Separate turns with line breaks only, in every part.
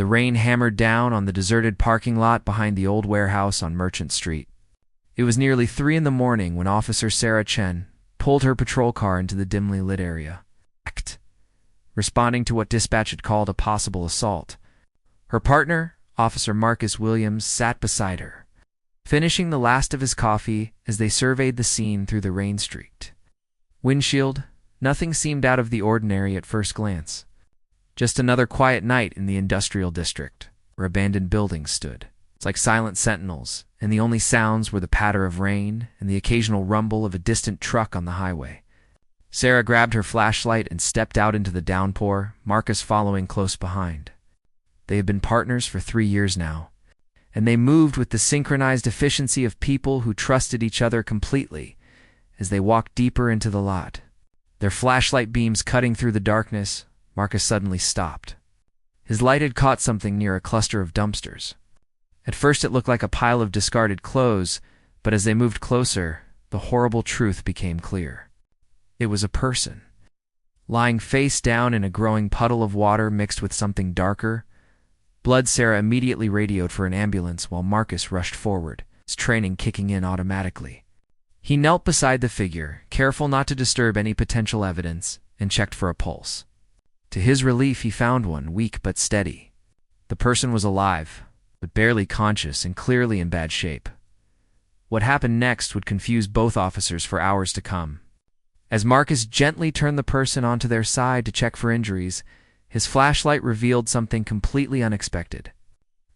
The rain hammered down on the deserted parking lot behind the old warehouse on Merchant Street. It was nearly 3 in the morning when Officer Sarah Chen pulled her patrol car into the dimly lit area, responding to what dispatch had called a possible assault. Her partner, Officer Marcus Williams, sat beside her, finishing the last of his coffee as they surveyed the scene through the rain-streaked windshield. Nothing seemed out of the ordinary at first glance. Just another quiet night in the industrial district, where abandoned buildings stood. It's like silent sentinels, and the only sounds were the patter of rain and the occasional rumble of a distant truck on the highway. Sarah grabbed her flashlight and stepped out into the downpour, Marcus following close behind. They had been partners for 3 years now, and they moved with the synchronized efficiency of people who trusted each other completely as they walked deeper into the lot. Their flashlight beams cutting through the darkness, Marcus suddenly stopped. His light had caught something near a cluster of dumpsters. At first it looked like a pile of discarded clothes, but as they moved closer, the horrible truth became clear. It was a person, lying face down in a growing puddle of water mixed with something darker. Blood. Sarah immediately radioed for an ambulance while Marcus rushed forward, his training kicking in automatically. He knelt beside the figure, careful not to disturb any potential evidence, and checked for a pulse. To his relief, he found one, weak but steady. The person was alive, but barely conscious and clearly in bad shape. What happened next would confuse both officers for hours to come. As Marcus gently turned the person onto their side to check for injuries, his flashlight revealed something completely unexpected.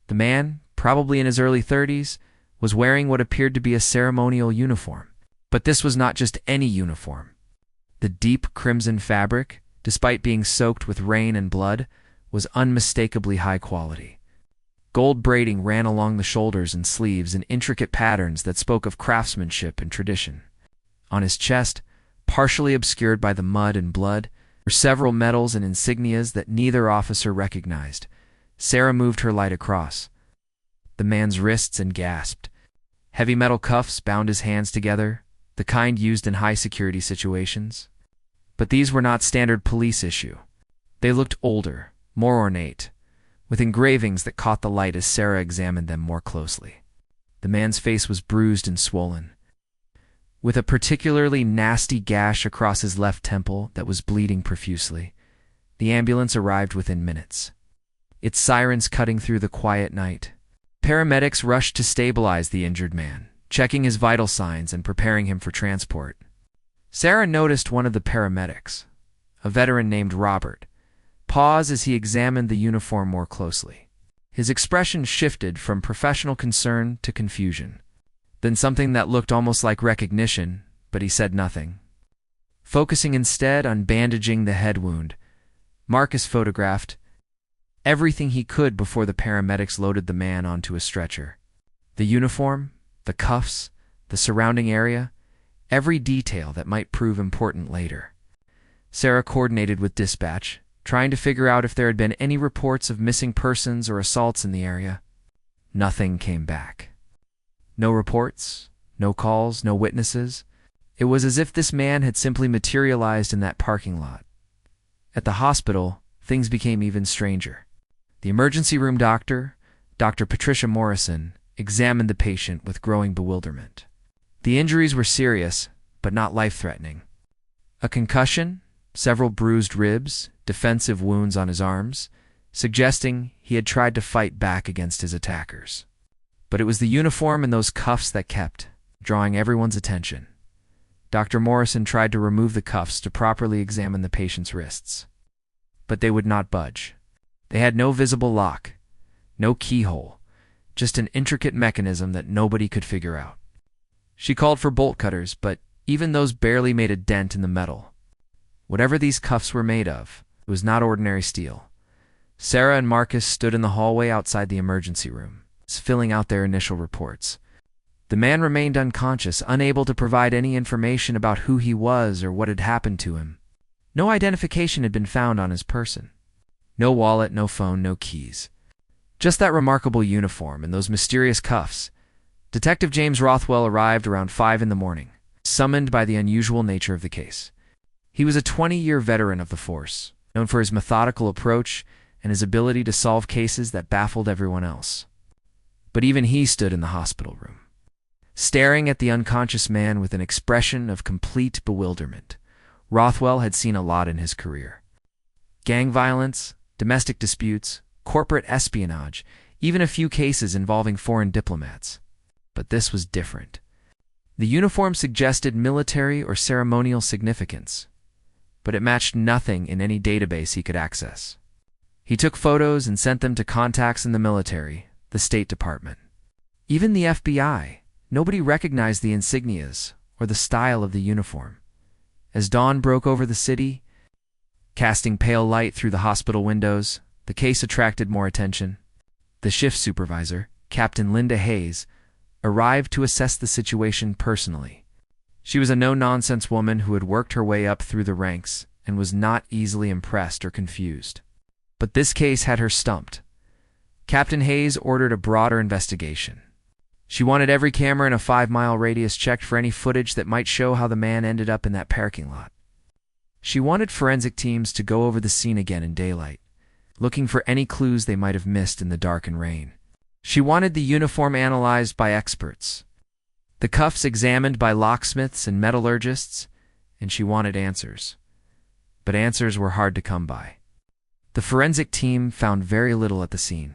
The man, probably in his early 30s, was wearing what appeared to be a ceremonial uniform. But this was not just any uniform. The deep crimson fabric, despite being soaked with rain and blood, was unmistakably high quality. Gold braiding ran along the shoulders and sleeves in intricate patterns that spoke of craftsmanship and tradition. On his chest, partially obscured by the mud and blood, were several medals and insignias that neither officer recognized. Sarah moved her light across the man's wrists and gasped. Heavy metal cuffs bound his hands together, the kind used in high-security situations. But these were not standard police issue. They looked older, more ornate, with engravings that caught the light as Sarah examined them more closely. The man's face was bruised and swollen, with a particularly nasty gash across his left temple that was bleeding profusely. The ambulance arrived within minutes, its sirens cutting through the quiet night. Paramedics rushed to stabilize the injured man, checking his vital signs and preparing him for transport. Sarah noticed one of the paramedics, a veteran named Robert, pause as he examined the uniform more closely. His expression shifted from professional concern to confusion, then something that looked almost like recognition, but he said nothing. Focusing instead on bandaging the head wound, Marcus photographed everything he could before the paramedics loaded the man onto a stretcher. The uniform, the cuffs, the surrounding area, every detail that might prove important later. Sarah coordinated with dispatch, trying to figure out if there had been any reports of missing persons or assaults in the area. Nothing came back. No reports, no calls, no witnesses. It was as if this man had simply materialized in that parking lot. At the hospital, things became even stranger. The emergency room doctor, Dr. Patricia Morrison, examined the patient with growing bewilderment. The injuries were serious, but not life-threatening. A concussion, several bruised ribs, defensive wounds on his arms, suggesting he had tried to fight back against his attackers. But it was the uniform and those cuffs that kept drawing everyone's attention. Dr. Morrison tried to remove the cuffs to properly examine the patient's wrists. But they would not budge. They had no visible lock, no keyhole, just an intricate mechanism that nobody could figure out. She called for bolt cutters, but even those barely made a dent in the metal. Whatever these cuffs were made of, it was not ordinary steel. Sarah and Marcus stood in the hallway outside the emergency room, filling out their initial reports. The man remained unconscious, unable to provide any information about who he was or what had happened to him. No identification had been found on his person. No wallet, no phone, no keys. Just that remarkable uniform and those mysterious cuffs. Detective James Rothwell arrived around 5 in the morning, summoned by the unusual nature of the case. He was a 20-year veteran of the force, known for his methodical approach and his ability to solve cases that baffled everyone else. But even he stood in the hospital room, staring at the unconscious man with an expression of complete bewilderment. Rothwell had seen a lot in his career. Gang violence, domestic disputes, corporate espionage, even a few cases involving foreign diplomats. But this was different. The uniform suggested military or ceremonial significance, but it matched nothing in any database he could access. He took photos and sent them to contacts in the military, the State Department. Even the FBI, nobody recognized the insignias or the style of the uniform. As dawn broke over the city, casting pale light through the hospital windows, the case attracted more attention. The shift supervisor, Captain Linda Hayes, arrived to assess the situation personally. She was a no-nonsense woman who had worked her way up through the ranks and was not easily impressed or confused. But this case had her stumped. Captain Hayes ordered a broader investigation. She wanted every camera in a 5-mile radius checked for any footage that might show how the man ended up in that parking lot. She wanted forensic teams to go over the scene again in daylight, looking for any clues they might have missed in the dark and rain. She wanted the uniform analyzed by experts, the cuffs examined by locksmiths and metallurgists, and she wanted answers. But answers were hard to come by. The forensic team found very little at the scene.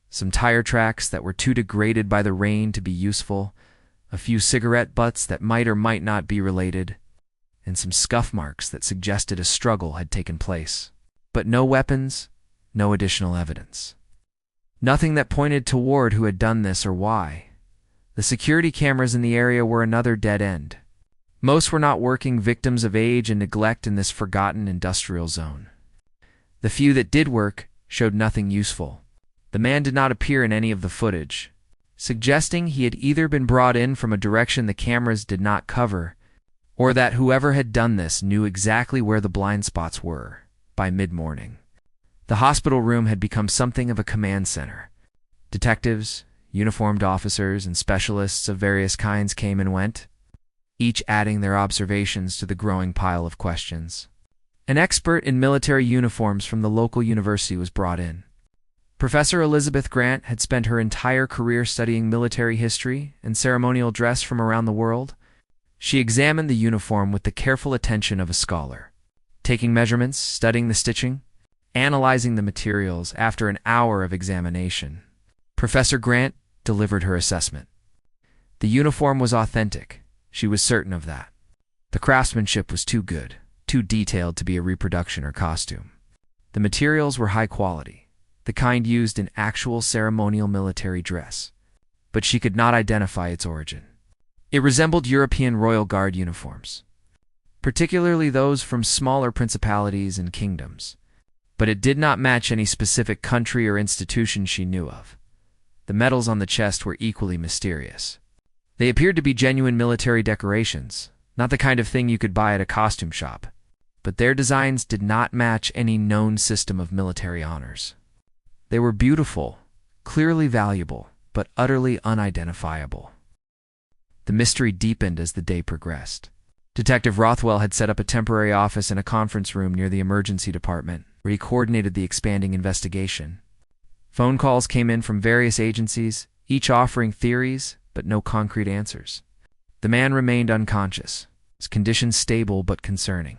Some tire tracks that were too degraded by the rain to be useful, a few cigarette butts that might or might not be related, and some scuff marks that suggested a struggle had taken place. But no weapons, no additional evidence. Nothing that pointed toward who had done this or why. The security cameras in the area were another dead end. Most were not working, victims of age and neglect in this forgotten industrial zone. The few that did work showed nothing useful. The man did not appear in any of the footage, suggesting he had either been brought in from a direction the cameras did not cover, or that whoever had done this knew exactly where the blind spots were by mid-morning. The hospital room had become something of a command center. Detectives, uniformed officers, and specialists of various kinds came and went, each adding their observations to the growing pile of questions. An expert in military uniforms from the local university was brought in. Professor Elizabeth Grant had spent her entire career studying military history and ceremonial dress from around the world. She examined the uniform with the careful attention of a scholar, taking measurements, studying the stitching, analyzing the materials. After an hour of examination, Professor Grant delivered her assessment. The uniform was authentic. She was certain of that. The craftsmanship was too good, too detailed to be a reproduction or costume. The materials were high quality, the kind used in actual ceremonial military dress, but she could not identify its origin. It resembled European Royal Guard uniforms, particularly those from smaller principalities and kingdoms, but it did not match any specific country or institution she knew of. The medals on the chest were equally mysterious. They appeared to be genuine military decorations, not the kind of thing you could buy at a costume shop, but their designs did not match any known system of military honors. They were beautiful, clearly valuable, but utterly unidentifiable. The mystery deepened as the day progressed. Detective Rothwell had set up a temporary office in a conference room near the emergency department, where he coordinated the expanding investigation. Phone calls came in from various agencies, each offering theories, but no concrete answers. The man remained unconscious, his condition stable but concerning.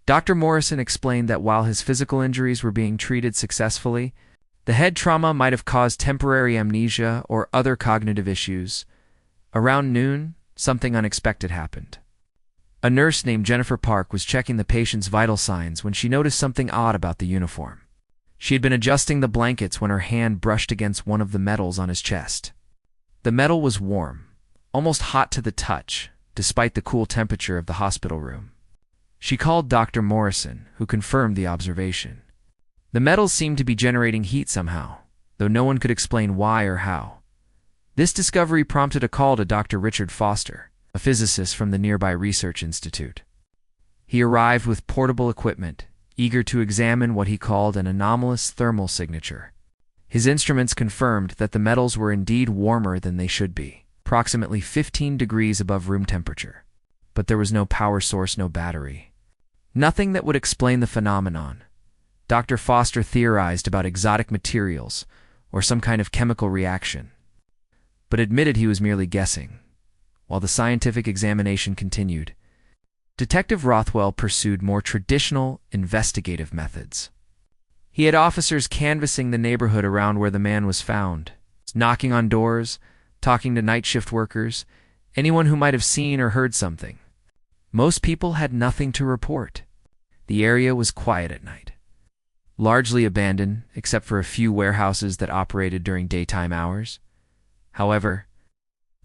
Dr. Morrison explained that while his physical injuries were being treated successfully, the head trauma might have caused temporary amnesia or other cognitive issues. Around noon, something unexpected happened. A nurse named Jennifer Park was checking the patient's vital signs when she noticed something odd about the uniform. She had been adjusting the blankets when her hand brushed against one of the medals on his chest. The metal was warm, almost hot to the touch, despite the cool temperature of the hospital room. She called Dr. Morrison, who confirmed the observation. The metals seemed to be generating heat somehow, though no one could explain why or how. This discovery prompted a call to Dr. Richard Foster, a physicist from the nearby research institute. He arrived with portable equipment, eager to examine what he called an anomalous thermal signature. His instruments confirmed that the metals were indeed warmer than they should be, approximately 15 degrees above room temperature. But there was no power source, no battery. Nothing that would explain the phenomenon. Dr. Foster theorized about exotic materials or some kind of chemical reaction, but admitted he was merely guessing. While the scientific examination continued, Detective Rothwell pursued more traditional investigative methods. He had officers canvassing the neighborhood around where the man was found, knocking on doors, talking to night shift workers, anyone who might have seen or heard something. Most people had nothing to report. The area was quiet at night, largely abandoned except for a few warehouses that operated during daytime hours. However,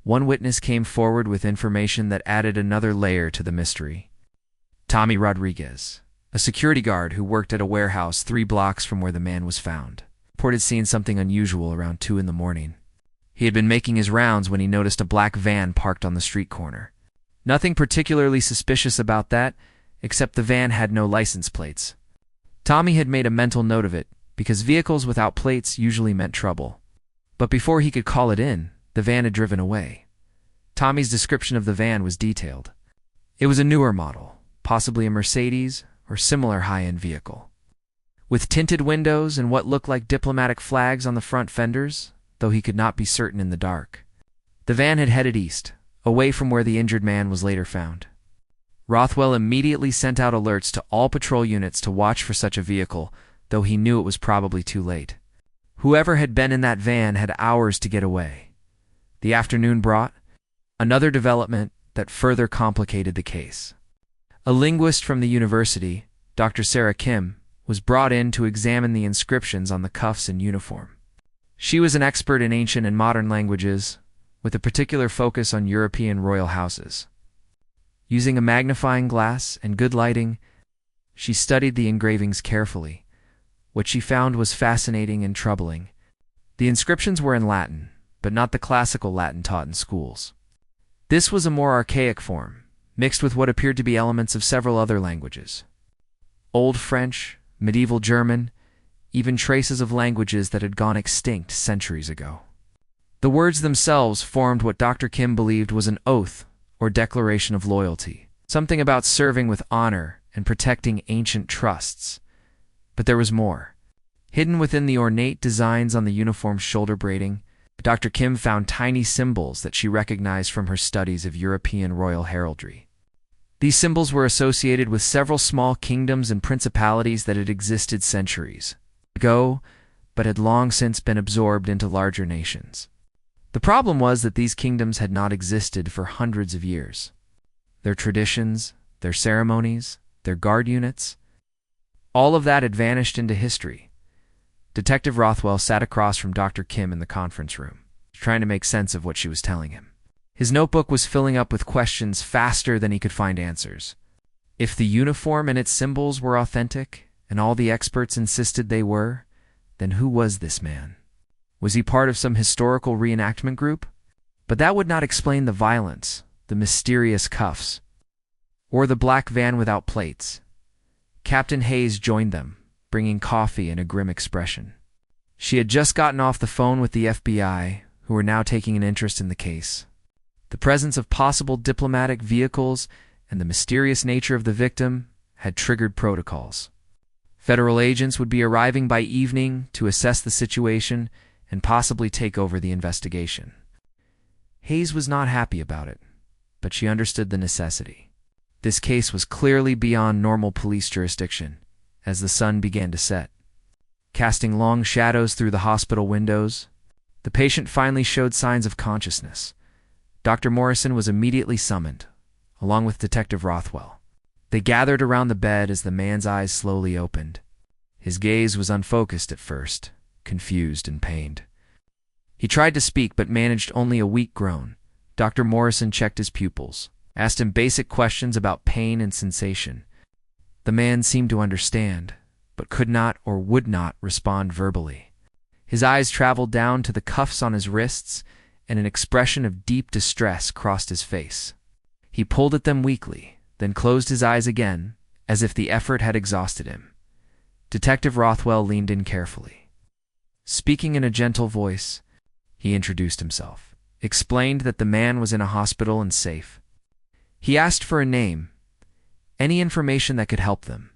one witness came forward with information that added another layer to the mystery. Tommy Rodriguez, a security guard who worked at a warehouse 3 blocks from where the man was found, reported seeing something unusual around 2 in the morning. He had been making his rounds when he noticed a black van parked on the street corner. Nothing particularly suspicious about that, except the van had no license plates. Tommy had made a mental note of it, because vehicles without plates usually meant trouble. But before he could call it in, the van had driven away. Tommy's description of the van was detailed. It was a newer model, possibly a Mercedes or similar high-end vehicle, with tinted windows and what looked like diplomatic flags on the front fenders, though he could not be certain in the dark. The van had headed east, away from where the injured man was later found. Rothwell immediately sent out alerts to all patrol units to watch for such a vehicle, though he knew it was probably too late. Whoever had been in that van had hours to get away. The afternoon brought another development that further complicated the case. A linguist from the university, Dr. Sarah Kim, was brought in to examine the inscriptions on the cuffs and uniform. She was an expert in ancient and modern languages, with a particular focus on European royal houses. Using a magnifying glass and good lighting, she studied the engravings carefully. What she found was fascinating and troubling. The inscriptions were in Latin, but not the classical Latin taught in schools. This was a more archaic form, mixed with what appeared to be elements of several other languages. Old French, medieval German, even traces of languages that had gone extinct centuries ago. The words themselves formed what Dr. Kim believed was an oath or declaration of loyalty, something about serving with honor and protecting ancient trusts. But there was more. Hidden within the ornate designs on the uniform's shoulder braiding, Dr. Kim found tiny symbols that she recognized from her studies of European royal heraldry. These symbols were associated with several small kingdoms and principalities that had existed centuries ago, but had long since been absorbed into larger nations. The problem was that these kingdoms had not existed for hundreds of years. Their traditions, their ceremonies, their guard units, all of that had vanished into history. Detective Rothwell sat across from Dr. Kim in the conference room, trying to make sense of what she was telling him. His notebook was filling up with questions faster than he could find answers. If the uniform and its symbols were authentic, and all the experts insisted they were, then who was this man? Was he part of some historical reenactment group? But that would not explain the violence, the mysterious cuffs, or the black van without plates. Captain Hayes joined them, bringing coffee and a grim expression. She had just gotten off the phone with the FBI, who were now taking an interest in the case. The presence of possible diplomatic vehicles and the mysterious nature of the victim had triggered protocols. Federal agents would be arriving by evening to assess the situation and possibly take over the investigation. Hayes was not happy about it, but she understood the necessity. This case was clearly beyond normal police jurisdiction as the sun began to set. Casting long shadows through the hospital windows, the patient finally showed signs of consciousness. Dr. Morrison was immediately summoned, along with Detective Rothwell. They gathered around the bed as the man's eyes slowly opened. His gaze was unfocused at first, confused and pained. He tried to speak but managed only a weak groan. Dr. Morrison checked his pupils, asked him basic questions about pain and sensation. The man seemed to understand, but could not or would not respond verbally. His eyes traveled down to the cuffs on his wrists, and an expression of deep distress crossed his face. He pulled at them weakly, then closed his eyes again, as if the effort had exhausted him. Detective Rothwell leaned in carefully. Speaking in a gentle voice, he introduced himself, explained that the man was in a hospital and safe. He asked for a name, any information that could help them.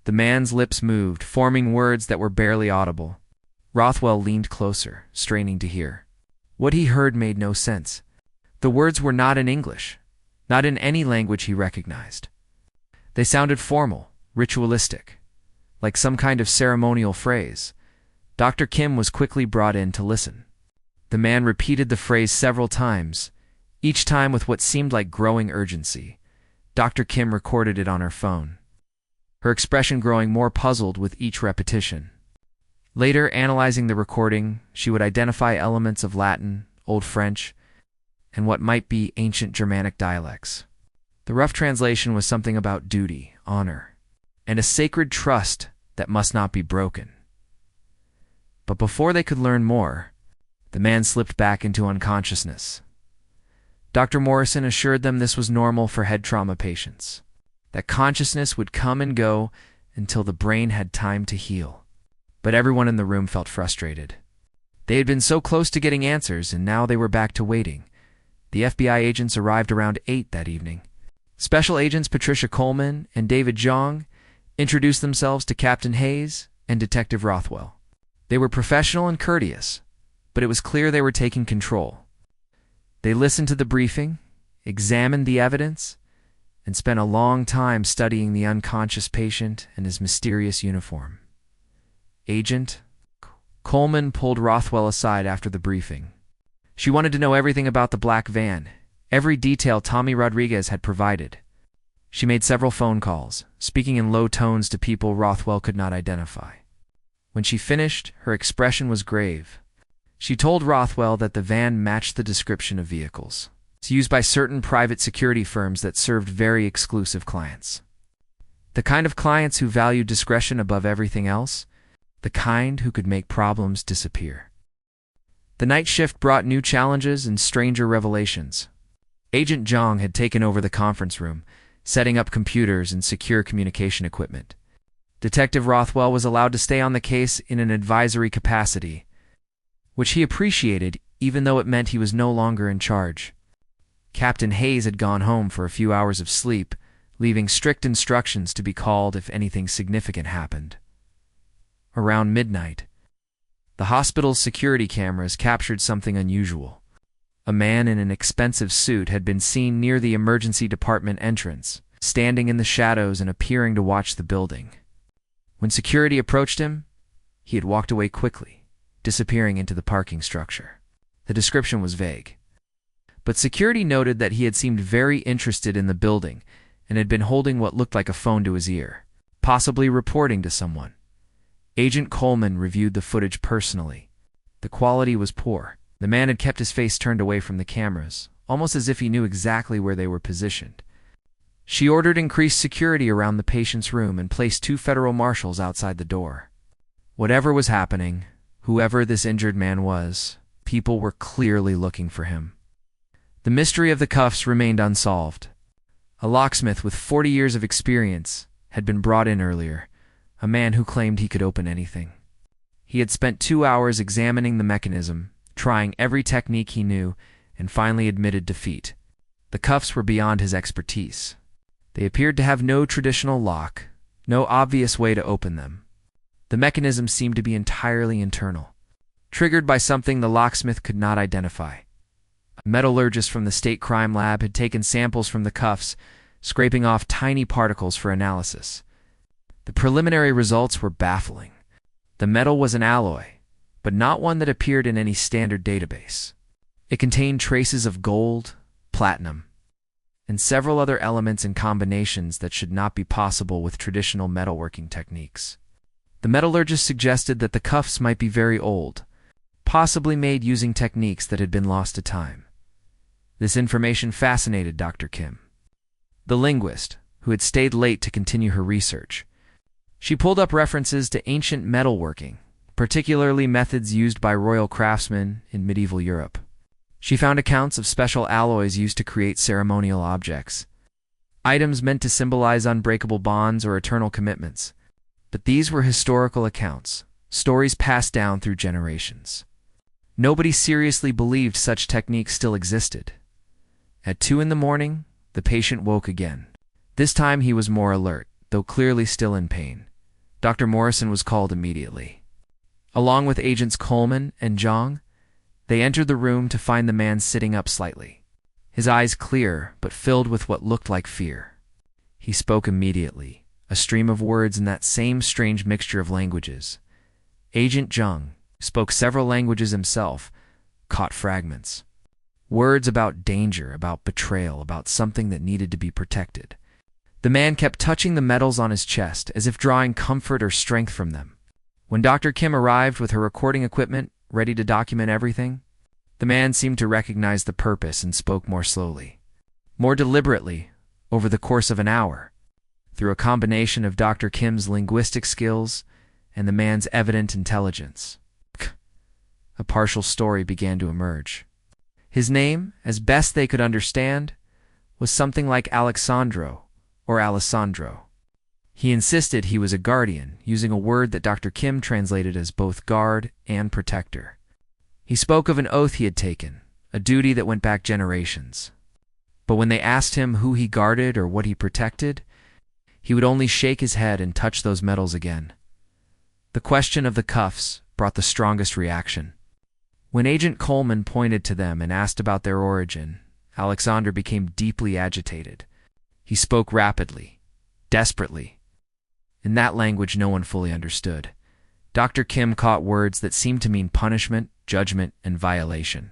The man's lips moved, forming words that were barely audible. Rothwell leaned closer, straining to hear. What he heard made no sense. The words were not in English, not in any language he recognized. They sounded formal, ritualistic, like some kind of ceremonial phrase. Dr. Kim was quickly brought in to listen. The man repeated the phrase several times, each time with what seemed like growing urgency. Dr. Kim recorded it on her phone, her expression growing more puzzled with each repetition. Later, analyzing the recording, she would identify elements of Latin, Old French, and what might be ancient Germanic dialects. The rough translation was something about duty, honor, and a sacred trust that must not be broken. But before they could learn more, the man slipped back into unconsciousness. Dr. Morrison assured them this was normal for head trauma patients, that consciousness would come and go until the brain had time to heal. But everyone in the room felt frustrated. They had been so close to getting answers, and now they were back to waiting. The FBI agents arrived around 8 that evening. Special Agents Patricia Coleman and David Jong introduced themselves to Captain Hayes and Detective Rothwell. They were professional and courteous, but it was clear they were taking control. They listened to the briefing, examined the evidence, and spent a long time studying the unconscious patient and his mysterious uniform. Agent Coleman pulled Rothwell aside after the briefing. She wanted to know everything about the black van, every detail Tommy Rodriguez had provided. She made several phone calls, speaking in low tones to people Rothwell could not identify. When she finished, her expression was grave. She told Rothwell that the van matched the description of vehicles. It's used by certain private security firms that served very exclusive clients. The kind of clients who valued discretion above everything else, the kind who could make problems disappear. The night shift brought new challenges and stranger revelations. Agent Jong had taken over the conference room, setting up computers and secure communication equipment. Detective Rothwell was allowed to stay on the case in an advisory capacity, which he appreciated even though it meant he was no longer in charge. Captain Hayes had gone home for a few hours of sleep, leaving strict instructions to be called if anything significant happened. Around midnight, the hospital's security cameras captured something unusual. A man in an expensive suit had been seen near the emergency department entrance, standing in the shadows and appearing to watch the building. When security approached him, he had walked away quickly, disappearing into the parking structure. The description was vague, but security noted that he had seemed very interested in the building and had been holding what looked like a phone to his ear, possibly reporting to someone. Agent Coleman reviewed the footage personally. The quality was poor. The man had kept his face turned away from the cameras, almost as if he knew exactly where they were positioned. She ordered increased security around the patient's room and placed 2 federal marshals outside the door. Whatever was happening, whoever this injured man was, people were clearly looking for him. The mystery of the cuffs remained unsolved. A locksmith with 40 years of experience had been brought in earlier, a man who claimed he could open anything. He had spent 2 hours examining the mechanism, trying every technique he knew, and finally admitted defeat. The cuffs were beyond his expertise. They appeared to have no traditional lock, no obvious way to open them. The mechanism seemed to be entirely internal, triggered by something the locksmith could not identify. A metallurgist from the state crime lab had taken samples from the cuffs, scraping off tiny particles for analysis. The preliminary results were baffling. The metal was an alloy, but not one that appeared in any standard database. It contained traces of gold, platinum, and several other elements in combinations that should not be possible with traditional metalworking techniques. The metallurgist suggested that the cuffs might be very old, possibly made using techniques that had been lost to time. This information fascinated Dr. Kim, the linguist, who had stayed late to continue her research. She pulled up references to ancient metalworking, particularly methods used by royal craftsmen in medieval Europe. She found accounts of special alloys used to create ceremonial objects, items meant to symbolize unbreakable bonds or eternal commitments. But these were historical accounts, stories passed down through generations. Nobody seriously believed such techniques still existed. At 2 a.m, the patient woke again. This time he was more alert, though clearly still in pain. Dr. Morrison was called immediately. Along with agents Coleman and Zhang, they entered the room to find the man sitting up slightly, his eyes clear but filled with what looked like fear. He spoke immediately, a stream of words in that same strange mixture of languages. Agent Zhang spoke several languages himself, caught fragments. Words about danger, about betrayal, about something that needed to be protected. The man kept touching the metals on his chest, as if drawing comfort or strength from them. When Dr. Kim arrived with her recording equipment, ready to document everything, the man seemed to recognize the purpose and spoke more slowly, more deliberately, over the course of an hour. Through a combination of Dr. Kim's linguistic skills and the man's evident intelligence, a partial story began to emerge. His name, as best they could understand, was something like Alexandro or Alessandro. He insisted he was a guardian, using a word that Dr. Kim translated as both guard and protector. He spoke of an oath he had taken, a duty that went back generations. But when they asked him who he guarded or what he protected, he would only shake his head and touch those metals again. The question of the cuffs brought the strongest reaction. When Agent Coleman pointed to them and asked about their origin, Alexander became deeply agitated. He spoke rapidly, desperately, in that language no one fully understood. Dr. Kim caught words that seemed to mean punishment, judgment, and violation.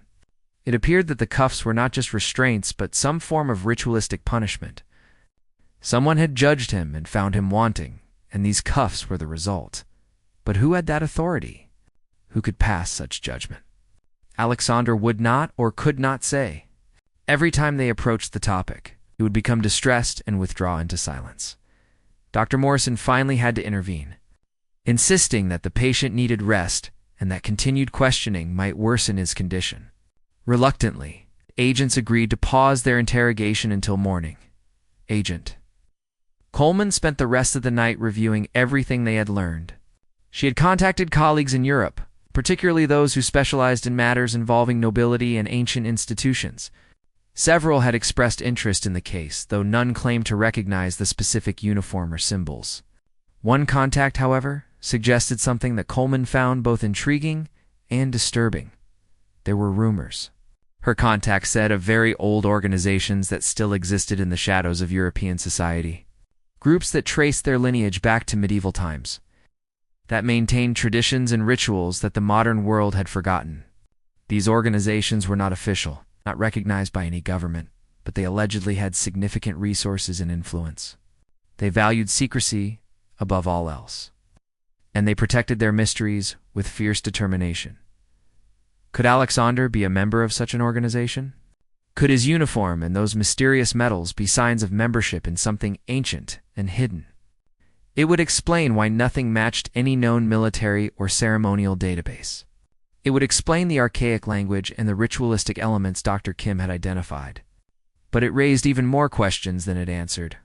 It appeared that the cuffs were not just restraints, but some form of ritualistic punishment. Someone had judged him and found him wanting, and these cuffs were the result. But who had that authority? Who could pass such judgment? Alexander would not or could not say. Every time they approached the topic, he would become distressed and withdraw into silence. Dr. Morrison finally had to intervene, insisting that the patient needed rest and that continued questioning might worsen his condition. Reluctantly, agents agreed to pause their interrogation until morning. Agent Coleman spent the rest of the night reviewing everything they had learned. She had contacted colleagues in Europe, particularly those who specialized in matters involving nobility and ancient institutions. Several had expressed interest in the case, though none claimed to recognize the specific uniform or symbols. One contact, however, suggested something that Coleman found both intriguing and disturbing. There were rumors. Her contact said of very old organizations that still existed in the shadows of European society. Groups that traced their lineage back to medieval times, that maintained traditions and rituals that the modern world had forgotten. These organizations were not official, not recognized by any government, but they allegedly had significant resources and influence. They valued secrecy above all else, and they protected their mysteries with fierce determination. Could Alexander be a member of such an organization? Could his uniform and those mysterious medals be signs of membership in something ancient and hidden? It would explain why nothing matched any known military or ceremonial database. It would explain the archaic language and the ritualistic elements Dr. Kim had identified. But it raised even more questions than it answered.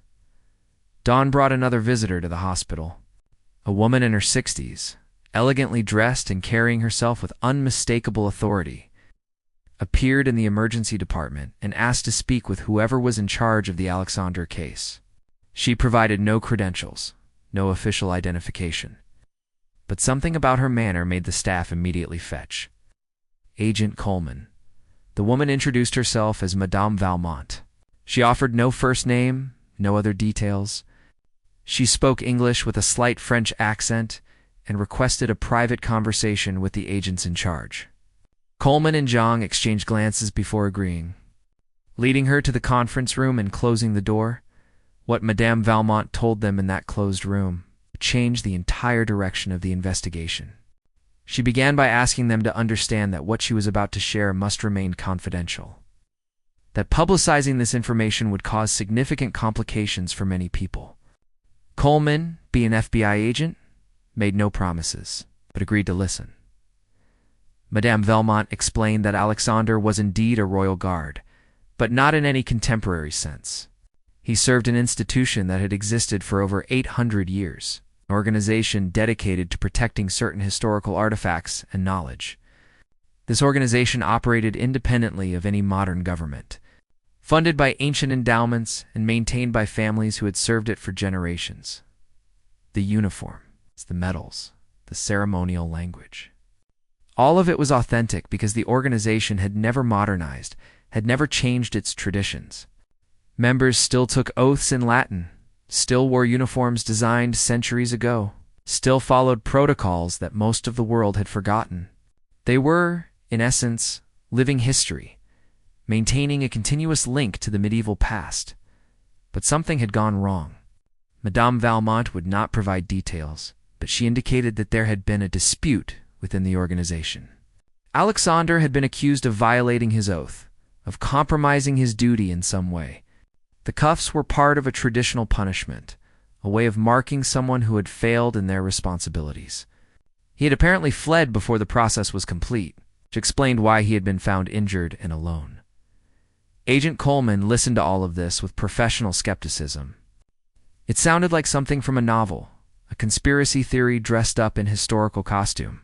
Dawn brought another visitor to the hospital. A woman in her 60s, elegantly dressed and carrying herself with unmistakable authority, appeared in the emergency department and asked to speak with whoever was in charge of the Alexander case. She provided no credentials, no official identification. But something about her manner made the staff immediately fetch. Agent Coleman. The woman introduced herself as Madame Valmont. She offered no first name, no other details. She spoke English with a slight French accent and requested a private conversation with the agents in charge. Coleman and Zhang exchanged glances before agreeing. Leading her to the conference room and closing the door, what Madame Valmont told them in that closed room changed the entire direction of the investigation. She began by asking them to understand that what she was about to share must remain confidential, that publicizing this information would cause significant complications for many people. Coleman, being an FBI agent, made no promises, but agreed to listen. Madame Valmont explained that Alexander was indeed a royal guard, but not in any contemporary sense. He served an institution that had existed for over 800 years, an organization dedicated to protecting certain historical artifacts and knowledge. This organization operated independently of any modern government, funded by ancient endowments and maintained by families who had served it for generations. The uniform. the medals, the ceremonial language. All of it was authentic because the organization had never modernized, had never changed its traditions. Members still took oaths in Latin, still wore uniforms designed centuries ago, still followed protocols that most of the world had forgotten. They were, in essence, living history, maintaining a continuous link to the medieval past. But something had gone wrong. Madame Valmont would not provide details, but she indicated that there had been a dispute within the organization. Alexander had been accused of violating his oath, of compromising his duty in some way. The cuffs were part of a traditional punishment, a way of marking someone who had failed in their responsibilities. He had apparently fled before the process was complete, which explained why he had been found injured and alone. Agent Coleman listened to all of this with professional skepticism. It sounded like something from a novel, a conspiracy theory dressed up in historical costume.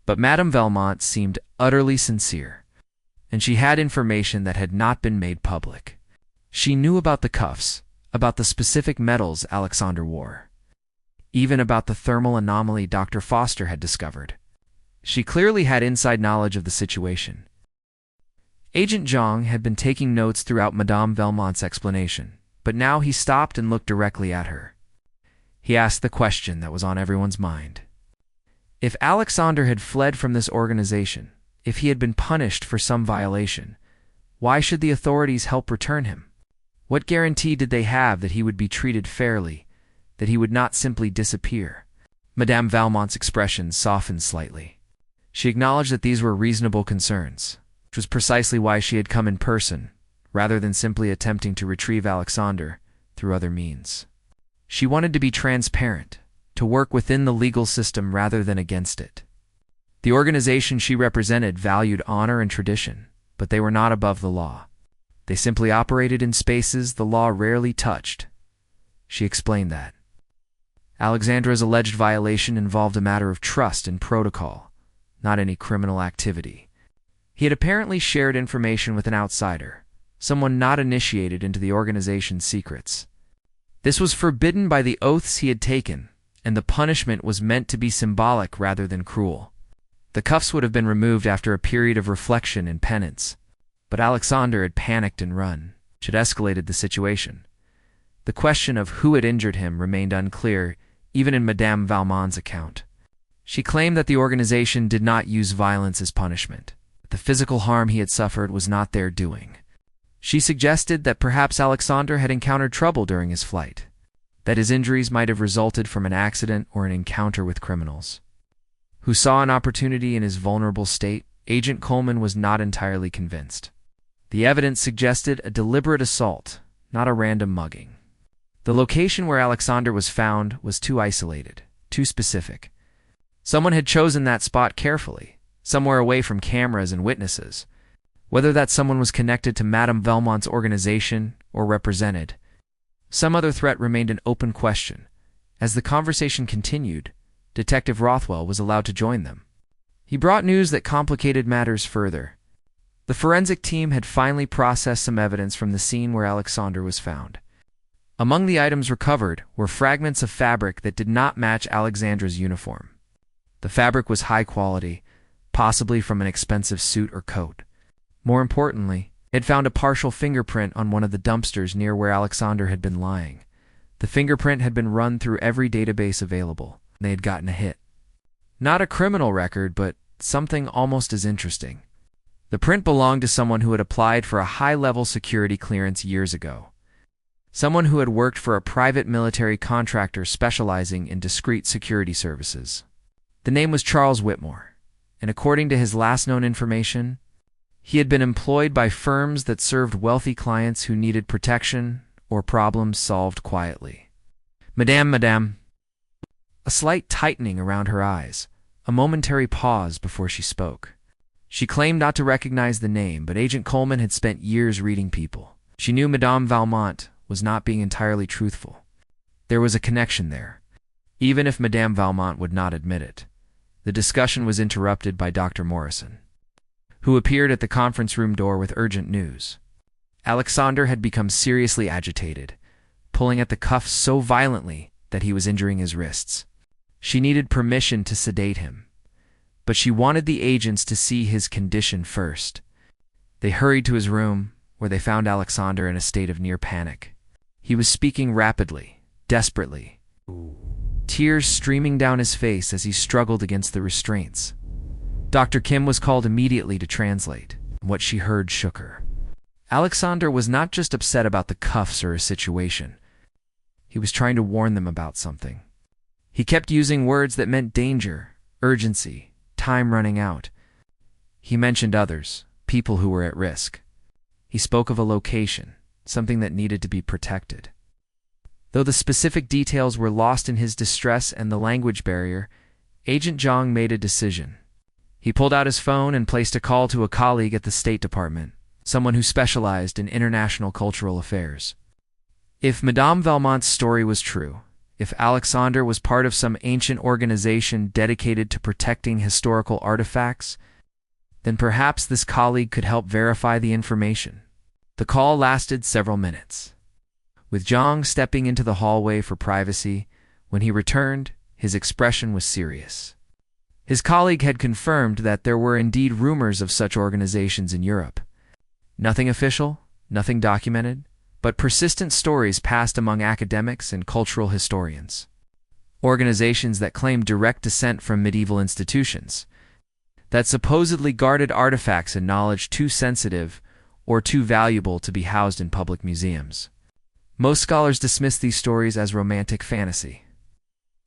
But Madame Valmont seemed utterly sincere, and she had information that had not been made public. She knew about the cuffs, about the specific metals Alexander wore, even about the thermal anomaly Dr. Foster had discovered. She clearly had inside knowledge of the situation. Agent Zhang had been taking notes throughout Madame Valmont's explanation, but now he stopped and looked directly at her. He asked the question that was on everyone's mind. If Alexander had fled from this organization, if he had been punished for some violation, why should the authorities help return him? What guarantee did they have that he would be treated fairly, that he would not simply disappear? Madame Valmont's expression softened slightly. She acknowledged that these were reasonable concerns, which was precisely why she had come in person, rather than simply attempting to retrieve Alexander through other means. She wanted to be transparent, to work within the legal system rather than against it. The organization she represented valued honor and tradition, but they were not above the law. They simply operated in spaces the law rarely touched. She explained that. Alexandra's alleged violation involved a matter of trust and protocol, not any criminal activity. He had apparently shared information with an outsider, someone not initiated into the organization's secrets. This was forbidden by the oaths he had taken, and the punishment was meant to be symbolic rather than cruel. The cuffs would have been removed after a period of reflection and penance, but Alexander had panicked and run, which had escalated the situation. The question of who had injured him remained unclear, even in Madame Valmont's account. She claimed that the organization did not use violence as punishment, that the physical harm he had suffered was not their doing. She suggested that perhaps Alexander had encountered trouble during his flight, that his injuries might have resulted from an accident or an encounter with criminals. Who saw an opportunity in his vulnerable state, Agent Coleman was not entirely convinced. The evidence suggested a deliberate assault, not a random mugging. The location where Alexander was found was too isolated, too specific. Someone had chosen that spot carefully, somewhere away from cameras and witnesses. Whether that someone was connected to Madame Valmont's organization or represented some other threat remained an open question. As the conversation continued, Detective Rothwell was allowed to join them. He brought news that complicated matters further. The forensic team had finally processed some evidence from the scene where Alexander was found. Among the items recovered were fragments of fabric that did not match Alexandra's uniform. The fabric was high quality, possibly from an expensive suit or coat. More importantly, it found a partial fingerprint on one of the dumpsters near where Alexander had been lying. The fingerprint had been run through every database available. They had gotten a hit. Not a criminal record, but something almost as interesting. The print belonged to someone who had applied for a high-level security clearance years ago. Someone who had worked for a private military contractor specializing in discreet security services. The name was Charles Whitmore, and according to his last known information, he had been employed by firms that served wealthy clients who needed protection or problems solved quietly. Madame. A slight tightening around her eyes, a momentary pause before she spoke. She claimed not to recognize the name, but Agent Coleman had spent years reading people. She knew Madame Valmont was not being entirely truthful. There was a connection there, even if Madame Valmont would not admit it. The discussion was interrupted by Dr. Morrison, who appeared at the conference room door with urgent news. Alexander had become seriously agitated, pulling at the cuffs so violently that he was injuring his wrists. She needed permission to sedate him, but she wanted the agents to see his condition first. They hurried to his room, where they found Alexander in a state of near panic. He was speaking rapidly, desperately, tears streaming down his face as he struggled against the restraints. Dr. Kim was called immediately to translate. What she heard shook her. Alexander was not just upset about the cuffs or his situation. He was trying to warn them about something. He kept using words that meant danger, urgency, time running out. He mentioned others, people who were at risk. He spoke of a location, something that needed to be protected. Though the specific details were lost in his distress and the language barrier, Agent Zhang made a decision. He pulled out his phone and placed a call to a colleague at the State Department, someone who specialized in international cultural affairs. If Madame Valmont's story was true, if Alexander was part of some ancient organization dedicated to protecting historical artifacts, then perhaps this colleague could help verify the information. The call lasted several minutes. With Zhang stepping into the hallway for privacy, when he returned, his expression was serious. His colleague had confirmed that there were indeed rumors of such organizations in Europe. Nothing official, nothing documented, but persistent stories passed among academics and cultural historians. Organizations that claimed direct descent from medieval institutions, that supposedly guarded artifacts and knowledge too sensitive or too valuable to be housed in public museums. Most scholars dismissed these stories as romantic fantasy,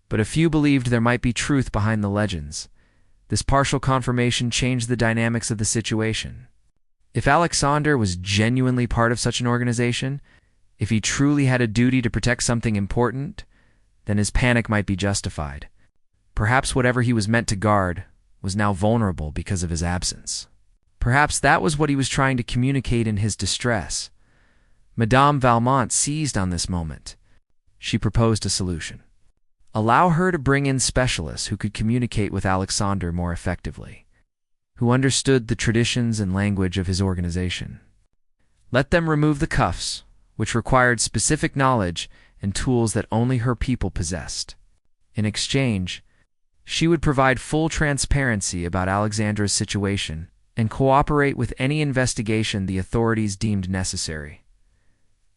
but a few believed there might be truth behind the legends. This partial confirmation changed the dynamics of the situation. If Alexander was genuinely part of such an organization, if he truly had a duty to protect something important, then his panic might be justified. Perhaps whatever he was meant to guard was now vulnerable because of his absence. Perhaps that was what he was trying to communicate in his distress. Madame Valmont seized on this moment. She proposed a solution. Allow her to bring in specialists who could communicate with Alexander more effectively, who understood the traditions and language of his organization. Let them remove the cuffs, which required specific knowledge and tools that only her people possessed. In exchange, she would provide full transparency about Alexandra's situation and cooperate with any investigation the authorities deemed necessary.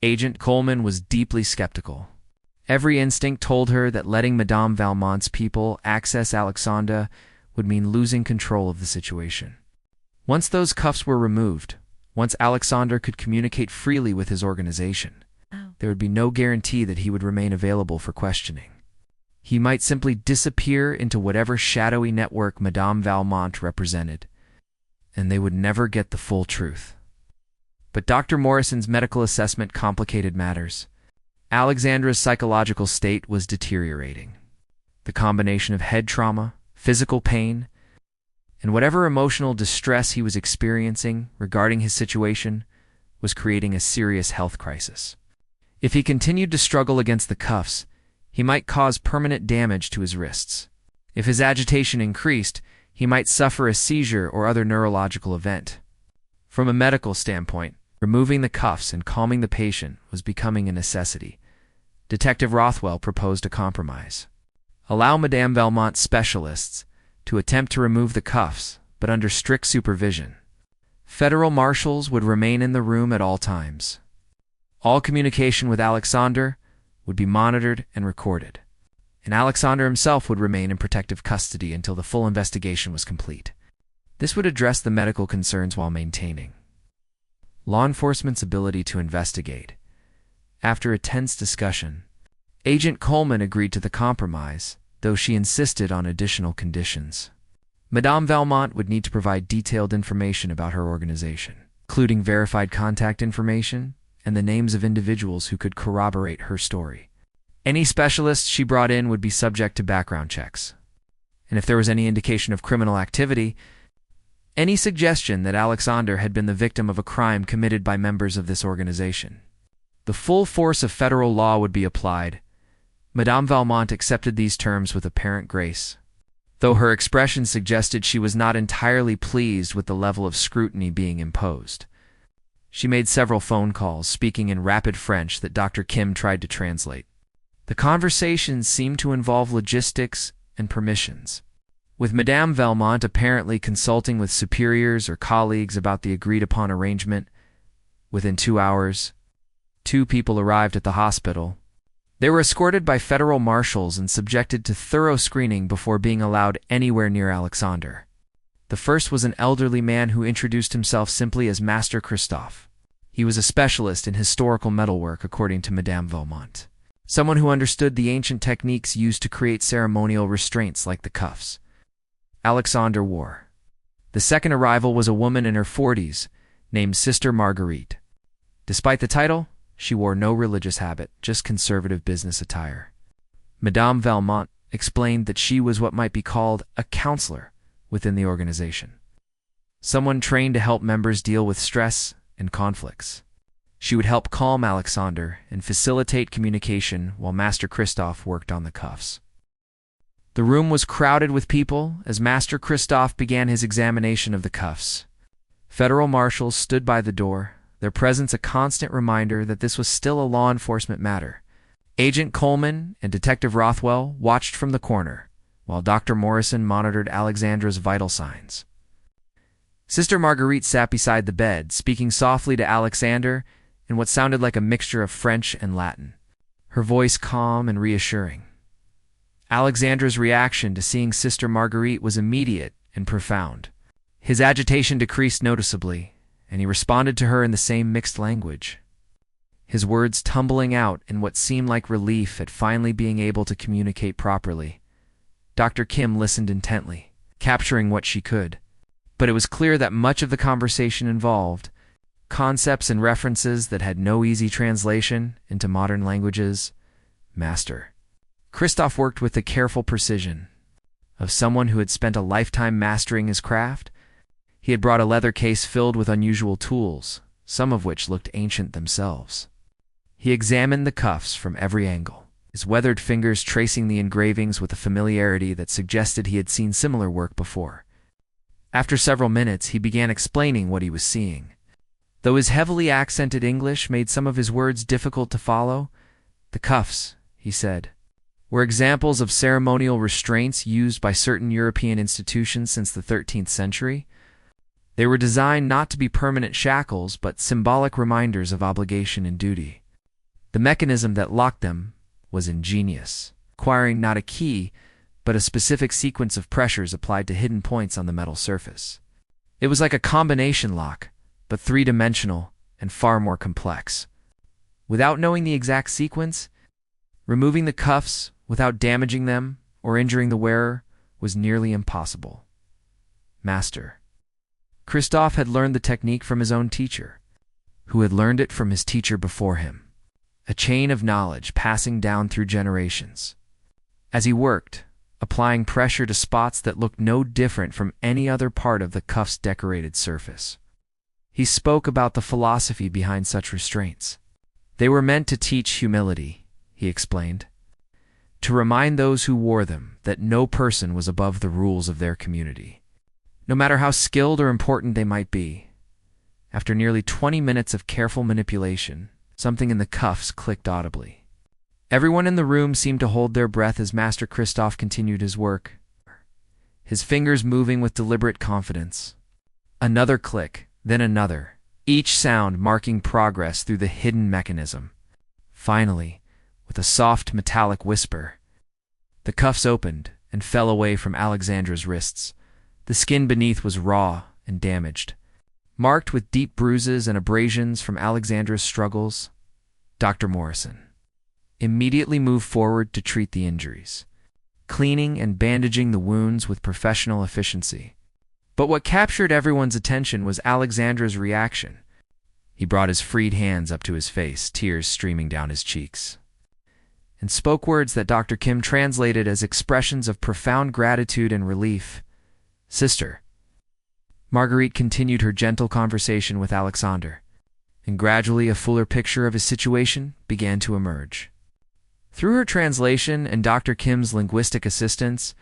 Agent Coleman was deeply skeptical. Every instinct told her that letting Madame Valmont's people access Alexander would mean losing control of the situation. Once those cuffs were removed, once Alexander could communicate freely with his organization, there would be no guarantee that he would remain available for questioning. He might simply disappear into whatever shadowy network Madame Valmont represented, and they would never get the full truth. But Dr. Morrison's medical assessment complicated matters. Alexandra's psychological state was deteriorating. The combination of head trauma, physical pain, and whatever emotional distress he was experiencing regarding his situation was creating a serious health crisis. If he continued to struggle against the cuffs, he might cause permanent damage to his wrists. If his agitation increased, he might suffer a seizure or other neurological event. From a medical standpoint, removing the cuffs and calming the patient was becoming a necessity. Detective Rothwell proposed a compromise. Allow Madame Valmont's specialists to attempt to remove the cuffs, but under strict supervision. Federal marshals would remain in the room at all times. All communication with Alexander would be monitored and recorded, and Alexander himself would remain in protective custody until the full investigation was complete. This would address the medical concerns while maintaining law enforcement's ability to investigate. After a tense discussion, Agent Coleman agreed to the compromise, though she insisted on additional conditions. Madame Valmont would need to provide detailed information about her organization, including verified contact information and the names of individuals who could corroborate her story. Any specialists she brought in would be subject to background checks, and if there was any indication of criminal activity, any suggestion that Alexander had been the victim of a crime committed by members of this organization, the full force of federal law would be applied. Madame Valmont accepted these terms with apparent grace, though her expression suggested she was not entirely pleased with the level of scrutiny being imposed. She made several phone calls, speaking in rapid French that Dr. Kim tried to translate. The conversations seemed to involve logistics and permissions. With Madame Valmont apparently consulting with superiors or colleagues about the agreed-upon arrangement, within 2 hours, 2 people arrived at the hospital. They were escorted by federal marshals and subjected to thorough screening before being allowed anywhere near Alexander. The first was an elderly man who introduced himself simply as Master Christophe. He was a specialist in historical metalwork, according to Madame Valmont. Someone who understood the ancient techniques used to create ceremonial restraints like the cuffs Alexander wore. The second arrival was a woman in her 40s, named Sister Marguerite. Despite the title, she wore no religious habit, just conservative business attire. Madame Valmont explained that she was what might be called a counselor within the organization, someone trained to help members deal with stress and conflicts. She would help calm Alexander and facilitate communication while Master Christophe worked on the cuffs. The room was crowded with people as Master Christophe began his examination of the cuffs. Federal marshals stood by the door, their presence a constant reminder that this was still a law enforcement matter. Agent Coleman and Detective Rothwell watched from the corner, while Dr. Morrison monitored Alexandra's vital signs. Sister Marguerite sat beside the bed, speaking softly to Alexander in what sounded like a mixture of French and Latin, her voice calm and reassuring. Alexandra's reaction to seeing Sister Marguerite was immediate and profound. His agitation decreased noticeably, and he responded to her in the same mixed language, his words tumbling out in what seemed like relief at finally being able to communicate properly. Dr. Kim listened intently, capturing what she could, but it was clear that much of the conversation involved concepts and references that had no easy translation into modern languages. Master Christophe worked with the careful precision of someone who had spent a lifetime mastering his craft. He had brought a leather case filled with unusual tools, some of which looked ancient themselves. He examined the cuffs from every angle, his weathered fingers tracing the engravings with a familiarity that suggested he had seen similar work before. After several minutes, he began explaining what he was seeing. Though his heavily accented English made some of his words difficult to follow, the cuffs, he said, were examples of ceremonial restraints used by certain European institutions since the 13th century. They were designed not to be permanent shackles, but symbolic reminders of obligation and duty. The mechanism that locked them was ingenious, requiring not a key, but a specific sequence of pressures applied to hidden points on the metal surface. It was like a combination lock, but three-dimensional and far more complex. Without knowing the exact sequence, removing the cuffs without damaging them or injuring the wearer was nearly impossible. Master Christophe had learned the technique from his own teacher, who had learned it from his teacher before him, a chain of knowledge passing down through generations. As he worked, applying pressure to spots that looked no different from any other part of the cuff's decorated surface, he spoke about the philosophy behind such restraints. They were meant to teach humility, he explained, to remind those who wore them that no person was above the rules of their community, no matter how skilled or important they might be. After nearly 20 minutes of careful manipulation, something in the cuffs clicked audibly. Everyone in the room seemed to hold their breath as Master Christophe continued his work, his fingers moving with deliberate confidence. Another click, then another, each sound marking progress through the hidden mechanism. Finally, with a soft metallic whisper, the cuffs opened and fell away from Alexandra's wrists. The skin beneath was raw and damaged, marked with deep bruises and abrasions from Alexandra's struggles. Dr. Morrison immediately moved forward to treat the injuries, cleaning and bandaging the wounds with professional efficiency. But what captured everyone's attention was Alexandra's reaction. He brought his freed hands up to his face, tears streaming down his cheeks, and spoke words that Dr. Kim translated as expressions of profound gratitude and relief. Sister Marguerite continued her gentle conversation with Alexander, and gradually a fuller picture of his situation began to emerge. Through her translation and Dr. Kim's linguistic assistance,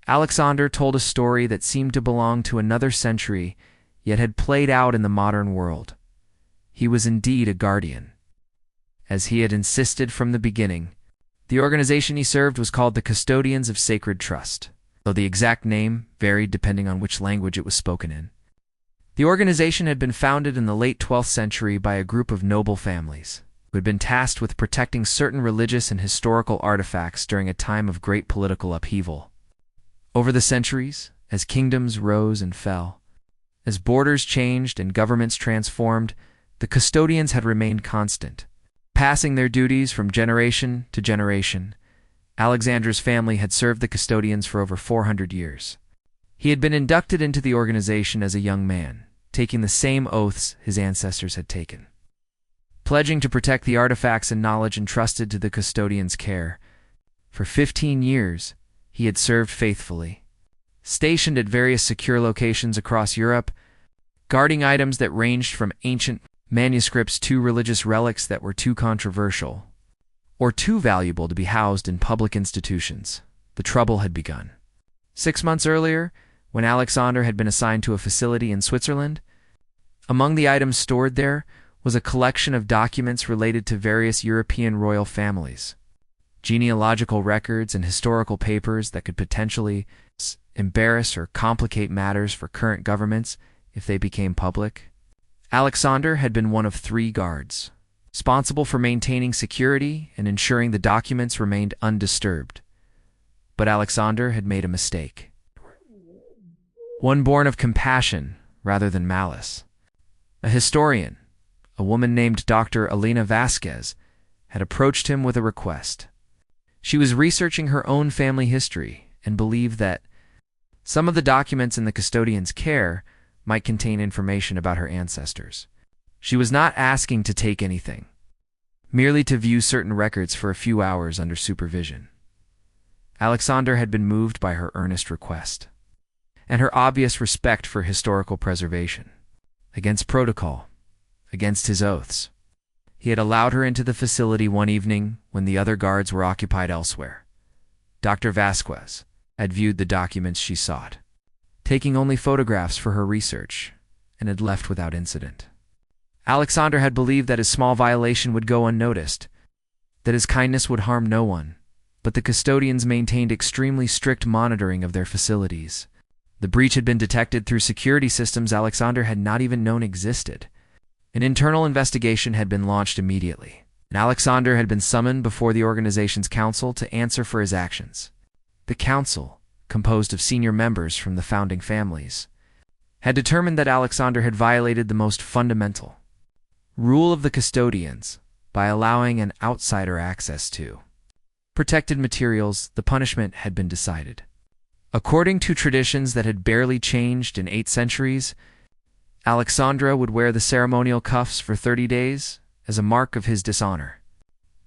Alexander told a story that seemed to belong to another century, yet had played out in the modern world. He was indeed a guardian. As he had insisted from the beginning, The organization he served was called the Custodians of Sacred Trust, though the exact name varied depending on which language it was spoken in. The organization had been founded in the late 12th century by a group of noble families who had been tasked with protecting certain religious and historical artifacts during a time of great political upheaval. Over the centuries, as kingdoms rose and fell, as borders changed and governments transformed, the custodians had remained constant, passing their duties from generation to generation. Alexander's family had served the custodians for over 400 years. He had been inducted into the organization as a young man, taking the same oaths his ancestors had taken, pledging to protect the artifacts and knowledge entrusted to the custodians' care. For 15 years, he had served faithfully, stationed at various secure locations across Europe, guarding items that ranged from ancient manuscripts to religious relics that were too controversial or too valuable to be housed in public institutions. The trouble had begun. 6 months earlier, when Alexander had been assigned to a facility in Switzerland, among the items stored there was a collection of documents related to various European royal families, genealogical records and historical papers that could potentially embarrass or complicate matters for current governments if they became public. Alexander had been one of 3 guards, responsible for maintaining security and ensuring the documents remained undisturbed. But Alexander had made a mistake, one born of compassion rather than malice. A historian, a woman named Dr. Elena Vasquez, had approached him with a request. She was researching her own family history and believed that some of the documents in the custodian's care might contain information about her ancestors. She was not asking to take anything, merely to view certain records for a few hours under supervision. Alexander had been moved by her earnest request and her obvious respect for historical preservation. Against protocol, against his oaths, he had allowed her into the facility one evening when the other guards were occupied elsewhere. Dr. Vasquez had viewed the documents she sought, taking only photographs for her research, and had left without incident. Alexander had believed that his small violation would go unnoticed, that his kindness would harm no one, but the custodians maintained extremely strict monitoring of their facilities. The breach had been detected through security systems Alexander had not even known existed. An internal investigation had been launched immediately, and Alexander had been summoned before the organization's council to answer for his actions. The council, composed of senior members from the founding families, had determined that Alexander had violated the most fundamental rule of the custodians by allowing an outsider access to protected materials. The punishment had been decided. According to traditions that had barely changed in 8 centuries, Alexandra would wear the ceremonial cuffs for 30 days as a mark of his dishonor.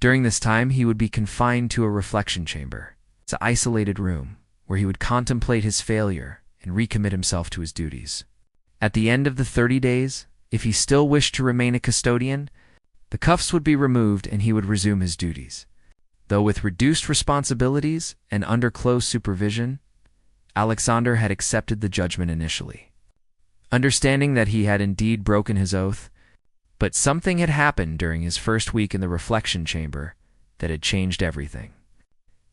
During this time, he would be confined to a reflection chamber. It's an isolated room where he would contemplate his failure and recommit himself to his duties. At the end of the 30 days, if he still wished to remain a custodian, the cuffs would be removed and he would resume his duties. Though with reduced responsibilities and under close supervision, Alexander had accepted the judgment initially, understanding that he had indeed broken his oath. But something had happened during his first week in the reflection chamber that had changed everything.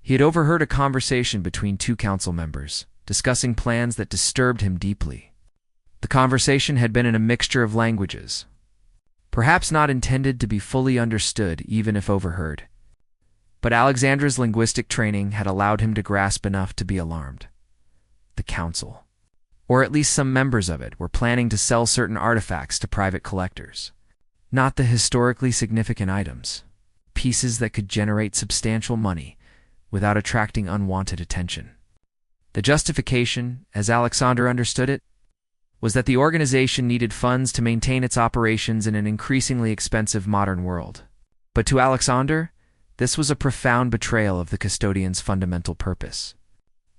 He had overheard a conversation between 2 council members, discussing plans that disturbed him deeply. The conversation had been in a mixture of languages, perhaps not intended to be fully understood even if overheard. But Alexander's linguistic training had allowed him to grasp enough to be alarmed. The council, or at least some members of it, were planning to sell certain artifacts to private collectors. Not the historically significant items, pieces that could generate substantial money without attracting unwanted attention. The justification, as Alexander understood it, was that the organization needed funds to maintain its operations in an increasingly expensive modern world. But to Alexander, this was a profound betrayal of the custodians' fundamental purpose.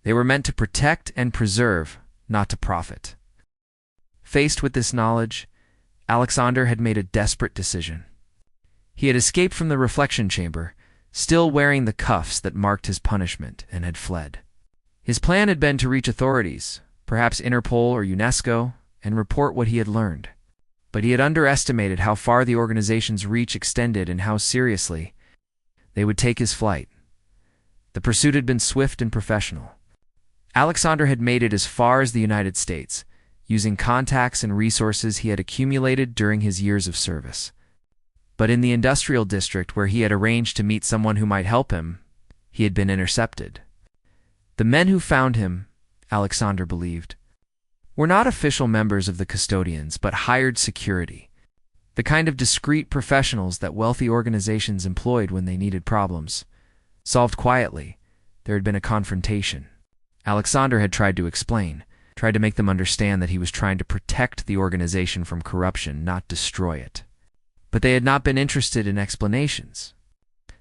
They were meant to protect and preserve, not to profit. Faced with this knowledge, Alexander had made a desperate decision. He had escaped from the reflection chamber, still wearing the cuffs that marked his punishment, and had fled. His plan had been to reach authorities, perhaps Interpol or UNESCO, and report what he had learned. But he had underestimated how far the organization's reach extended and how seriously they would take his flight. The pursuit had been swift and professional. Alexander had made it as far as the United States, using contacts and resources he had accumulated during his years of service. But in the industrial district where he had arranged to meet someone who might help him, he had been intercepted. The men who found him, Alexander believed, were not official members of the custodians but hired security, the kind of discreet professionals that wealthy organizations employed when they needed problems. Solved quietly, there had been a confrontation. Alexander had tried to explain, tried to make them understand that he was trying to protect the organization from corruption, not destroy it. But they had not been interested in explanations.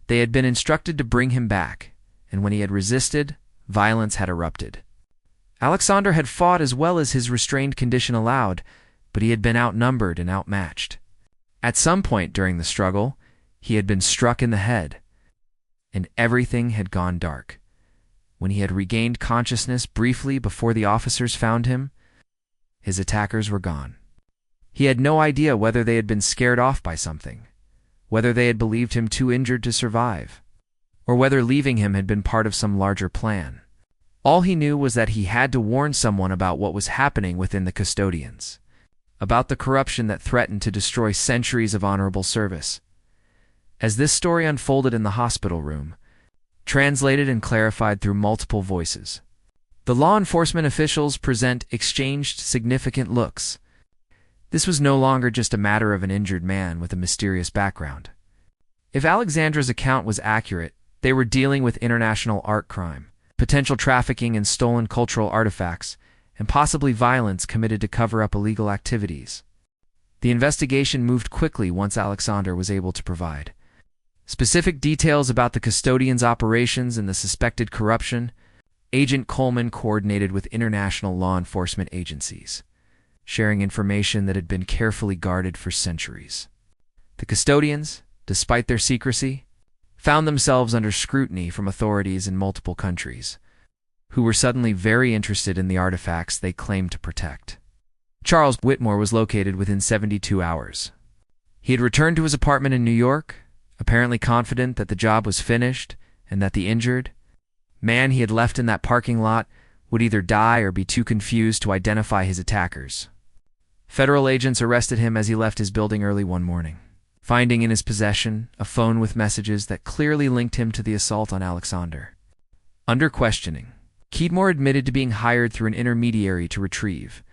They had been instructed to bring him back, and when he had resisted, violence had erupted. Alexander had fought as well as his restrained condition allowed, but he had been outnumbered and outmatched. At some point during the struggle, he had been struck in the head, and everything had gone dark. When he had regained consciousness briefly before the officers found him, his attackers were gone. He had no idea whether they had been scared off by something, whether they had believed him too injured to survive, or whether leaving him had been part of some larger plan. All he knew was that he had to warn someone about what was happening within the custodians, about the corruption that threatened to destroy centuries of honorable service. As this story unfolded in the hospital room, translated and clarified through multiple voices, the law enforcement officials exchanged significant looks. This was no longer just a matter of an injured man with a mysterious background. If Alexandra's account was accurate, they were dealing with international art crime, potential trafficking in stolen cultural artifacts, and possibly violence committed to cover up illegal activities. The investigation moved quickly once Alexander was able to provide specific details about the custodians' operations and the suspected corruption. Agent Coleman coordinated with international law enforcement agencies, sharing information that had been carefully guarded for centuries. The custodians, despite their secrecy, found themselves under scrutiny from authorities in multiple countries, who were suddenly very interested in the artifacts they claimed to protect. Charles Whitmore was located within 72 hours. He had returned to his apartment in New York, apparently confident that the job was finished and that the injured man he had left in that parking lot would either die or be too confused to identify his attackers. Federal agents arrested him as he left his building early one morning, finding in his possession a phone with messages that clearly linked him to the assault on Alexander. Under questioning, Keedmore admitted to being hired through an intermediary to retrieve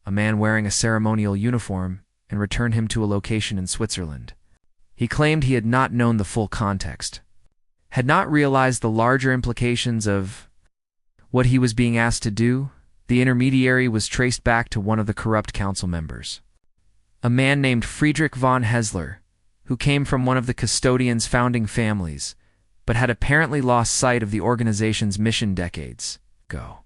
a man wearing a ceremonial uniform and return him to a location in Switzerland. He claimed he had not known the full context, had not realized the larger implications of what he was being asked to do. The intermediary was traced back to one of the corrupt council members, a man named Friedrich von Hessler, who came from one of the custodians' founding families, but had apparently lost sight of the organization's mission decades ago.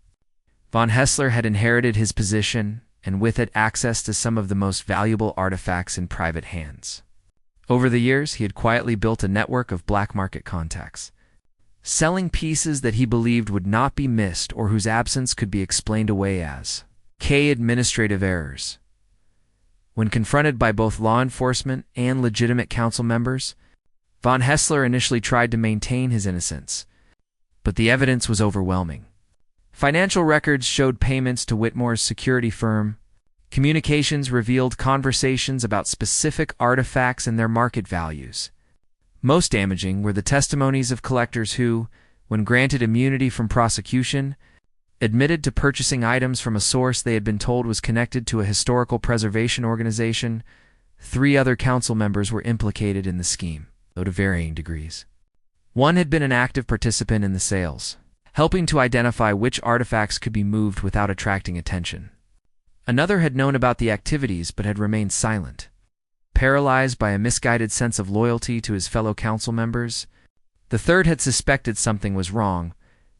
Von Hessler had inherited his position, and with it access to some of the most valuable artifacts in private hands. Over the years, he had quietly built a network of black market contacts, selling pieces that he believed would not be missed or whose absence could be explained away as administrative errors. When confronted by both law enforcement and legitimate council members, von Hessler initially tried to maintain his innocence, but the evidence was overwhelming. Financial records showed payments to Whitmore's security firm. Communications revealed conversations about specific artifacts and their market values. Most damaging were the testimonies of collectors who, when granted immunity from prosecution, admitted to purchasing items from a source they had been told was connected to a historical preservation organization. 3 other council members were implicated in the scheme, though to varying degrees. One had been an active participant in the sales, helping to identify which artifacts could be moved without attracting attention. Another had known about the activities but had remained silent, paralyzed by a misguided sense of loyalty to his fellow council members. The third had suspected something was wrong,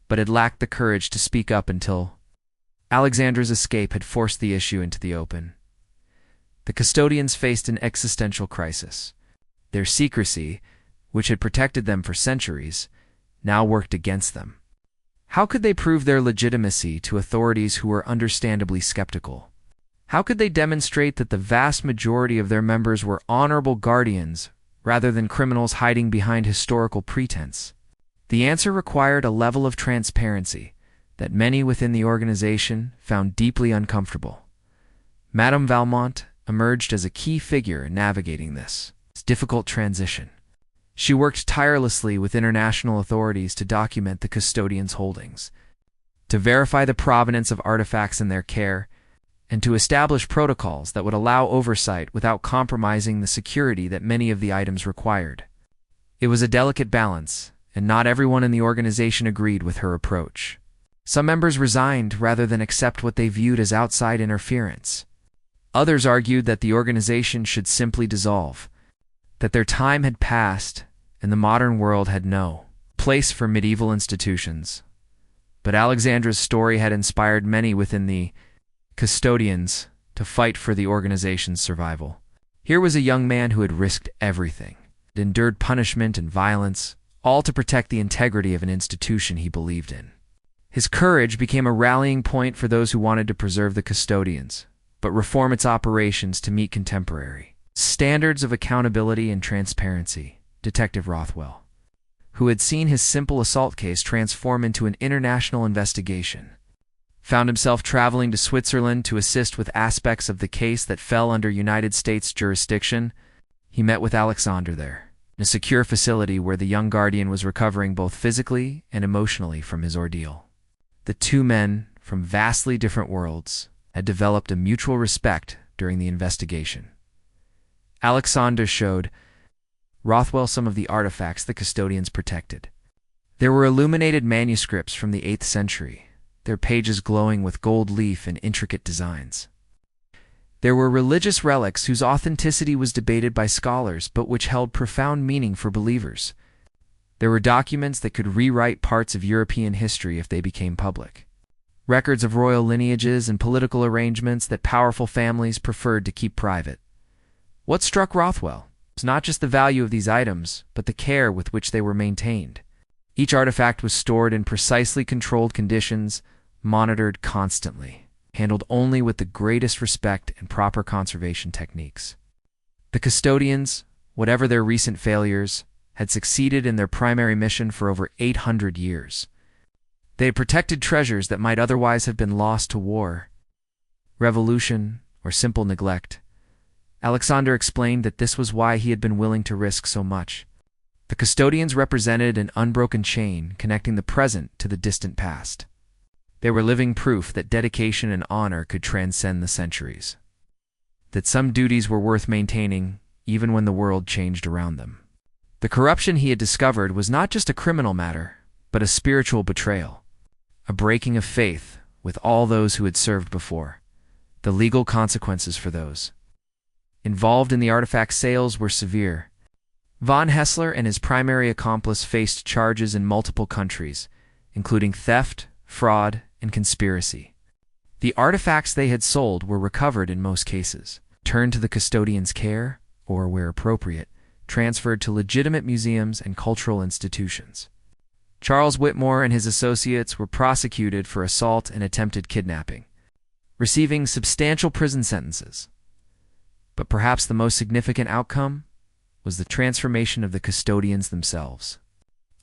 but had lacked the courage to speak up until Alexander's escape had forced the issue into the open. The custodians faced an existential crisis. Their secrecy, which had protected them for centuries, now worked against them. How could they prove their legitimacy to authorities who were understandably skeptical? How could they demonstrate that the vast majority of their members were honorable guardians rather than criminals hiding behind historical pretense? The answer required a level of transparency that many within the organization found deeply uncomfortable. Madame Valmont emerged as a key figure in navigating this difficult transition. She worked tirelessly with international authorities to document the custodians' holdings, to verify the provenance of artifacts in their care, and to establish protocols that would allow oversight without compromising the security that many of the items required. It was a delicate balance, and not everyone in the organization agreed with her approach. Some members resigned rather than accept what they viewed as outside interference. Others argued that the organization should simply dissolve, that their time had passed and the modern world had no place for medieval institutions. But Alexandra's story had inspired many within the custodians to fight for the organization's survival. Here was a young man who had risked everything, endured punishment and violence, all to protect the integrity of an institution he believed in. His courage became a rallying point for those who wanted to preserve the custodians, but reform its operations to meet contemporary standards of accountability and transparency. Detective Rothwell, who had seen his simple assault case transform into an international investigation, found himself traveling to Switzerland to assist with aspects of the case that fell under United States jurisdiction. He met with Alexander there, in a secure facility where the young guardian was recovering both physically and emotionally from his ordeal. The two men, from vastly different worlds, had developed a mutual respect during the investigation. Alexander showed Rothwell some of the artifacts the custodians protected. There were illuminated manuscripts from the 8th century, their pages glowing with gold leaf and intricate designs. There were religious relics whose authenticity was debated by scholars but which held profound meaning for believers. There were documents that could rewrite parts of European history if they became public. Records of royal lineages and political arrangements that powerful families preferred to keep private. What struck Rothwell was not just the value of these items, but the care with which they were maintained. Each artifact was stored in precisely controlled conditions, monitored constantly, handled only with the greatest respect and proper conservation techniques. The custodians, whatever their recent failures, had succeeded in their primary mission for over 800 years. They had protected treasures that might otherwise have been lost to war, revolution, or simple neglect. Alexander explained that this was why he had been willing to risk so much. The custodians represented an unbroken chain connecting the present to the distant past. They were living proof that dedication and honor could transcend the centuries, that some duties were worth maintaining even when the world changed around them. The corruption he had discovered was not just a criminal matter, but a spiritual betrayal, a breaking of faith with all those who had served before. The legal consequences for those involved in the artifact sales were severe. Von Hessler and his primary accomplice faced charges in multiple countries, including theft, fraud, and conspiracy. The artifacts they had sold were recovered in most cases, turned to the custodian's care, or, where appropriate, transferred to legitimate museums and cultural institutions. Charles Whitmore and his associates were prosecuted for assault and attempted kidnapping, receiving substantial prison sentences. But perhaps the most significant outcome was the transformation of the custodians themselves.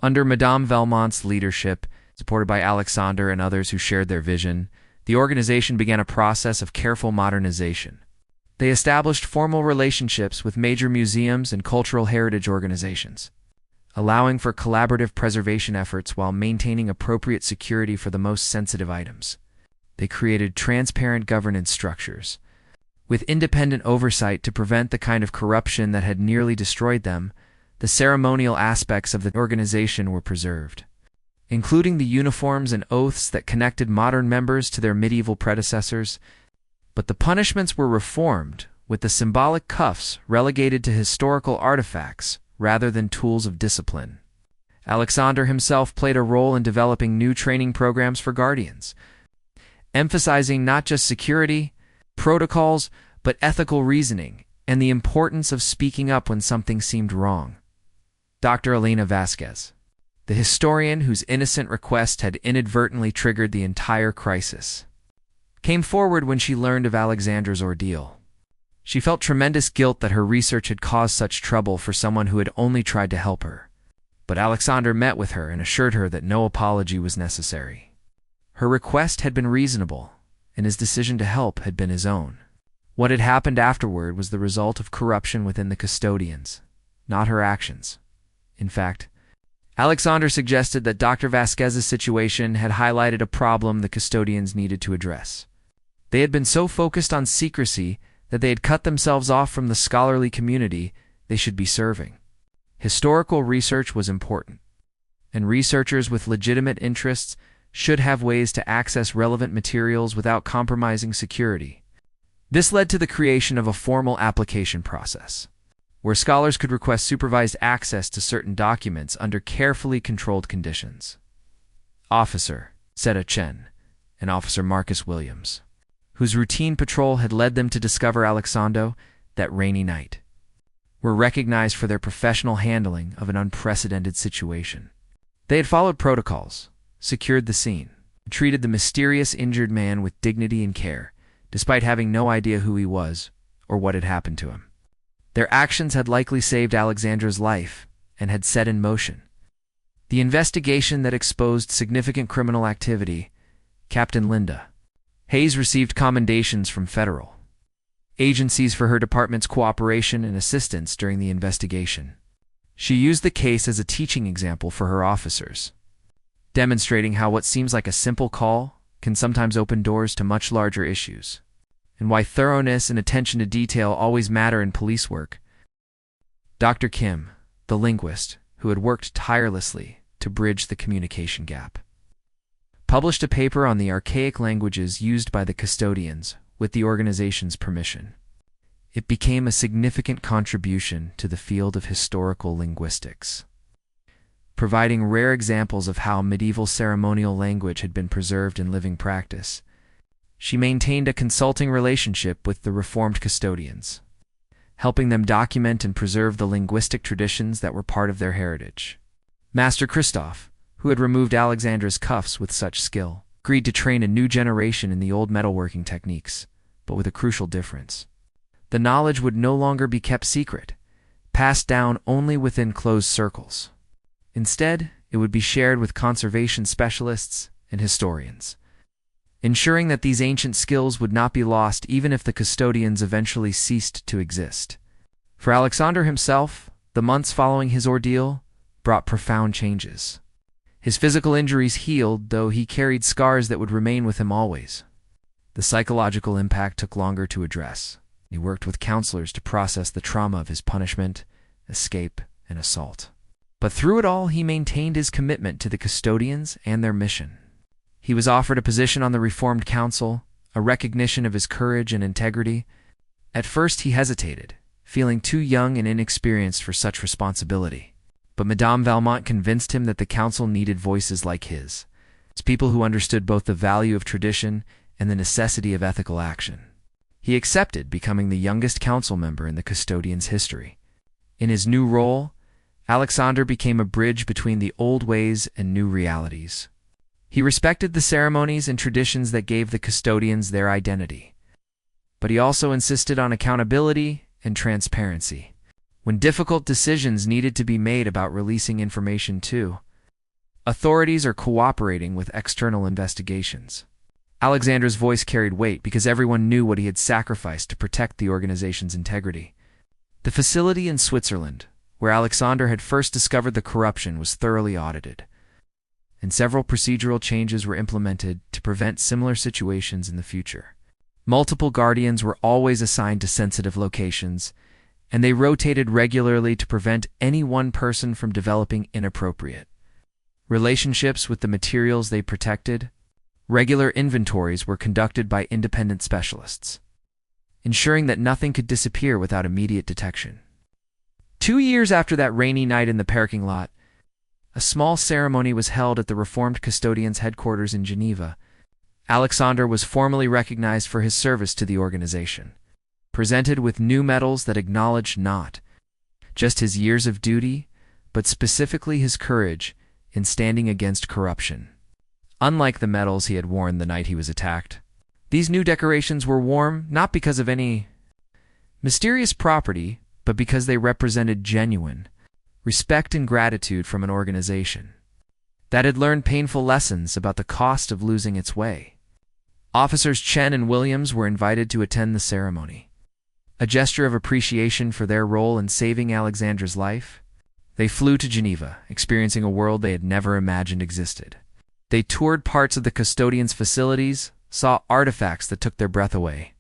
Under Madame Valmont's leadership, supported by Alexander and others who shared their vision, the organization began a process of careful modernization. They established formal relationships with major museums and cultural heritage organizations, allowing for collaborative preservation efforts while maintaining appropriate security for the most sensitive items. They created transparent governance structures, with independent oversight to prevent the kind of corruption that had nearly destroyed them. The ceremonial aspects of the organization were preserved, including the uniforms and oaths that connected modern members to their medieval predecessors. But the punishments were reformed, with the symbolic cuffs relegated to historical artifacts rather than tools of discipline. Alexander himself played a role in developing new training programs for guardians, emphasizing not just security, protocols, but ethical reasoning and the importance of speaking up when something seemed wrong. Dr. Elena Vasquez, the historian whose innocent request had inadvertently triggered the entire crisis, came forward when she learned of Alexander's ordeal. She felt tremendous guilt that her research had caused such trouble for someone who had only tried to help her. but Alexander met with her and assured her that no apology was necessary. Her request had been reasonable, and his decision to help had been his own. What had happened afterward was the result of corruption within the custodians, not her actions. In fact, Alexander suggested that Dr. Vasquez's situation had highlighted a problem the custodians needed to address. They had been so focused on secrecy that they had cut themselves off from the scholarly community they should be serving. Historical research was important, and researchers with legitimate interests should have ways to access relevant materials without compromising security. This led to the creation of a formal application process, where scholars could request supervised access to certain documents under carefully controlled conditions. Officer Sarah Chen and Officer Marcus Williams, whose routine patrol had led them to discover Alexandro that rainy night, were recognized for their professional handling of an unprecedented situation. They had followed protocols, secured the scene, and treated the mysterious injured man with dignity and care, despite having no idea who he was or what had happened to him. Their actions had likely saved Alexandra's life and had set in motion the investigation that exposed significant criminal activity. Captain Linda Hayes received commendations from federal agencies for her department's cooperation and assistance during the investigation. She used the case as a teaching example for her officers, demonstrating how what seems like a simple call can sometimes open doors to much larger issues, and why thoroughness and attention to detail always matter in police work. Dr. Kim, the linguist, who had worked tirelessly to bridge the communication gap, published a paper on the archaic languages used by the custodians with the organization's permission. It became a significant contribution to the field of historical linguistics, providing rare examples of how medieval ceremonial language had been preserved in living practice. She maintained a consulting relationship with the reformed custodians, helping them document and preserve the linguistic traditions that were part of their heritage. Master Christoph, who had removed Alexandra's cuffs with such skill, agreed to train a new generation in the old metalworking techniques, but with a crucial difference. The knowledge would no longer be kept secret, passed down only within closed circles. Instead, it would be shared with conservation specialists and historians, ensuring that these ancient skills would not be lost even if the custodians eventually ceased to exist. For Alexander himself, the months following his ordeal brought profound changes. His physical injuries healed, though he carried scars that would remain with him always. The psychological impact took longer to address. He worked with counselors to process the trauma of his punishment, escape, and assault. But through it all, he maintained his commitment to the custodians and their mission. He was offered a position on the Reformed Council, a recognition of his courage and integrity. At first he hesitated, feeling too young and inexperienced for such responsibility. But Madame Valmont convinced him that the council needed voices like his, people who understood both the value of tradition and the necessity of ethical action. He accepted, becoming the youngest council member in the custodian's history. In his new role, Alexander became a bridge between the old ways and new realities. He respected the ceremonies and traditions that gave the custodians their identity, but he also insisted on accountability and transparency. When difficult decisions needed to be made about releasing information to authorities or cooperating with external investigations, Alexander's voice carried weight because everyone knew what he had sacrificed to protect the organization's integrity. The facility in Switzerland, where Alexander had first discovered the corruption, was thoroughly audited, and several procedural changes were implemented to prevent similar situations in the future. Multiple guardians were always assigned to sensitive locations, and they rotated regularly to prevent any one person from developing inappropriate relationships with the materials they protected. Regular inventories were conducted by independent specialists, ensuring that nothing could disappear without immediate detection. 2 years after that rainy night in the parking lot, a small ceremony was held at the Reformed Custodians' headquarters in Geneva. Alexander was formally recognized for his service to the organization, presented with new medals that acknowledged not just his years of duty, but specifically his courage in standing against corruption. Unlike the medals he had worn the night he was attacked, these new decorations were worn not because of any mysterious property, but because they represented genuine, respect and gratitude from an organization that had learned painful lessons about the cost of losing its way. Officers Chen and Williams were invited to attend the ceremony. A gesture of appreciation for their role in saving Alexandra's life, they flew to Geneva, experiencing a world they had never imagined existed. They toured parts of the custodian's facilities, saw artifacts that took their breath away,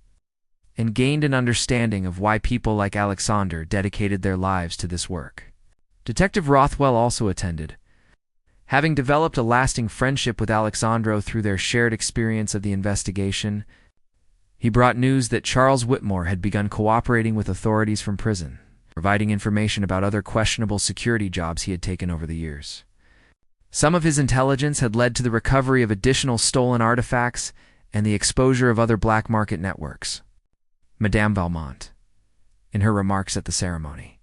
and gained an understanding of why people like Alexander dedicated their lives to this work. Detective Rothwell also attended. Having developed a lasting friendship with Alexandro through their shared experience of the investigation, he brought news that Charles Whitmore had begun cooperating with authorities from prison, providing information about other questionable security jobs he had taken over the years. Some of his intelligence had led to the recovery of additional stolen artifacts and the exposure of other black market networks. Madame Valmont, in her remarks at the ceremony,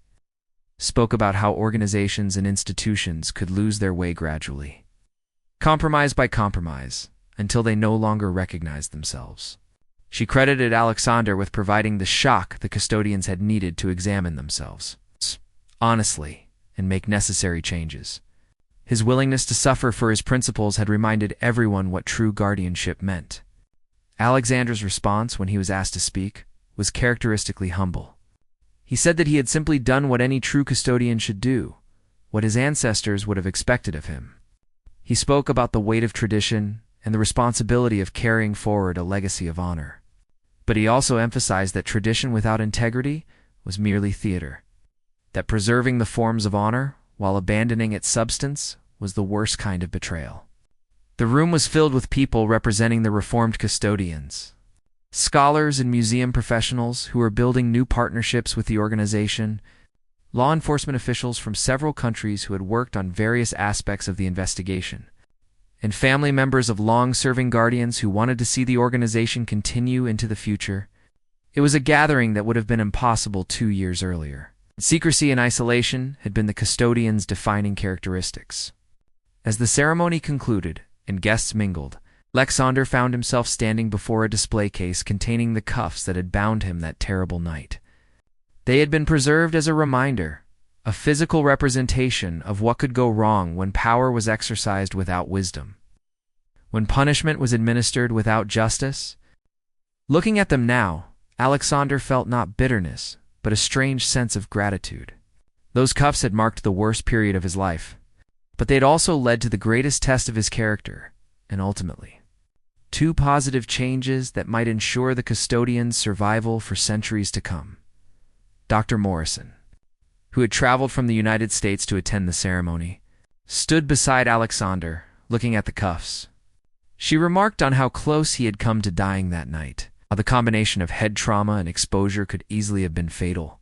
spoke about how organizations and institutions could lose their way gradually, compromise by compromise, until they no longer recognized themselves. She credited Alexander with providing the shock the custodians had needed to examine themselves honestly and make necessary changes. His willingness to suffer for his principles had reminded everyone what true guardianship meant. Alexander's response when he was asked to speak was characteristically humble. He said that he had simply done what any true custodian should do, what his ancestors would have expected of him. He spoke about the weight of tradition and the responsibility of carrying forward a legacy of honor. But he also emphasized that tradition without integrity was merely theater, that preserving the forms of honor while abandoning its substance was the worst kind of betrayal. The room was filled with people representing the reformed custodians, scholars and museum professionals who were building new partnerships with the organization, law enforcement officials from several countries who had worked on various aspects of the investigation, and family members of long-serving guardians who wanted to see the organization continue into the future. It was a gathering that would have been impossible 2 years earlier. Secrecy and isolation had been the custodians' defining characteristics. As the ceremony concluded and guests mingled, Alexander found himself standing before a display case containing the cuffs that had bound him that terrible night. They had been preserved as a reminder, a physical representation of what could go wrong when power was exercised without wisdom, when punishment was administered without justice. Looking at them now, Alexander felt not bitterness, but a strange sense of gratitude. Those cuffs had marked the worst period of his life, but they had also led to the greatest test of his character, and ultimately, 2 positive changes that might ensure the custodian's survival for centuries to come. Dr. Morrison, who had traveled from the United States to attend the ceremony, stood beside Alexander, looking at the cuffs. She remarked on how close he had come to dying that night, how the combination of head trauma and exposure could easily have been fatal.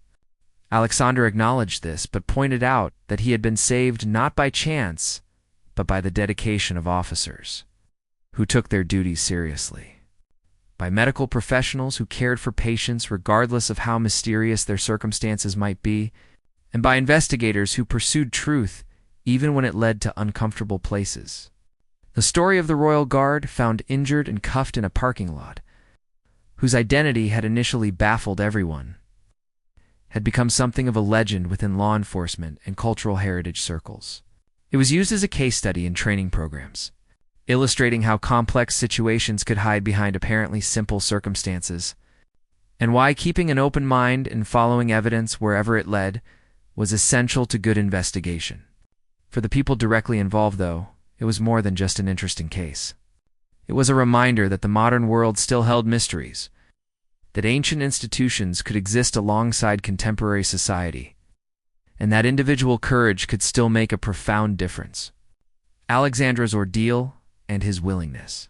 Alexander acknowledged this, but pointed out that he had been saved not by chance, but by the dedication of officers who took their duties seriously, by medical professionals who cared for patients regardless of how mysterious their circumstances might be, and by investigators who pursued truth even when it led to uncomfortable places. The story of the Royal Guard, found injured and cuffed in a parking lot, whose identity had initially baffled everyone, had become something of a legend within law enforcement and cultural heritage circles. It was used as a case study in training programs, illustrating how complex situations could hide behind apparently simple circumstances, and why keeping an open mind and following evidence wherever it led was essential to good investigation. For the people directly involved, though, it was more than just an interesting case. It was a reminder that the modern world still held mysteries, that ancient institutions could exist alongside contemporary society, and that individual courage could still make a profound difference. Alexandra's ordeal and his willingness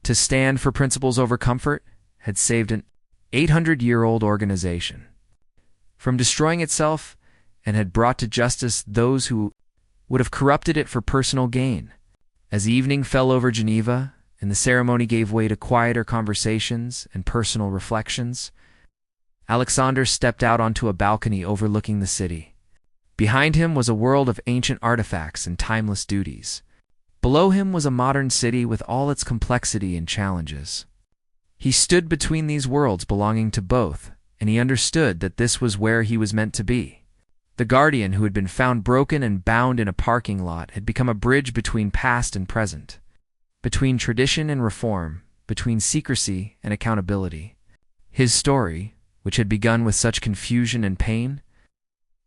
to stand for principles over comfort had saved an 800-year-old organization from destroying itself and had brought to justice those who would have corrupted it for personal gain. As evening fell over Geneva and the ceremony gave way to quieter conversations and personal reflections, Alexander stepped out onto a balcony overlooking the city. Behind him was a world of ancient artifacts and timeless duties. Below him was a modern city with all its complexity and challenges. He stood between these worlds belonging to both, and he understood that this was where he was meant to be. The guardian, who had been found broken and bound in a parking lot, had become a bridge between past and present, between tradition and reform, between secrecy and accountability. His story, which had begun with such confusion and pain,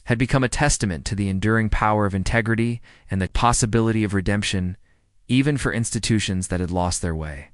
had become a testament to the enduring power of integrity and the possibility of redemption, even for institutions that had lost their way.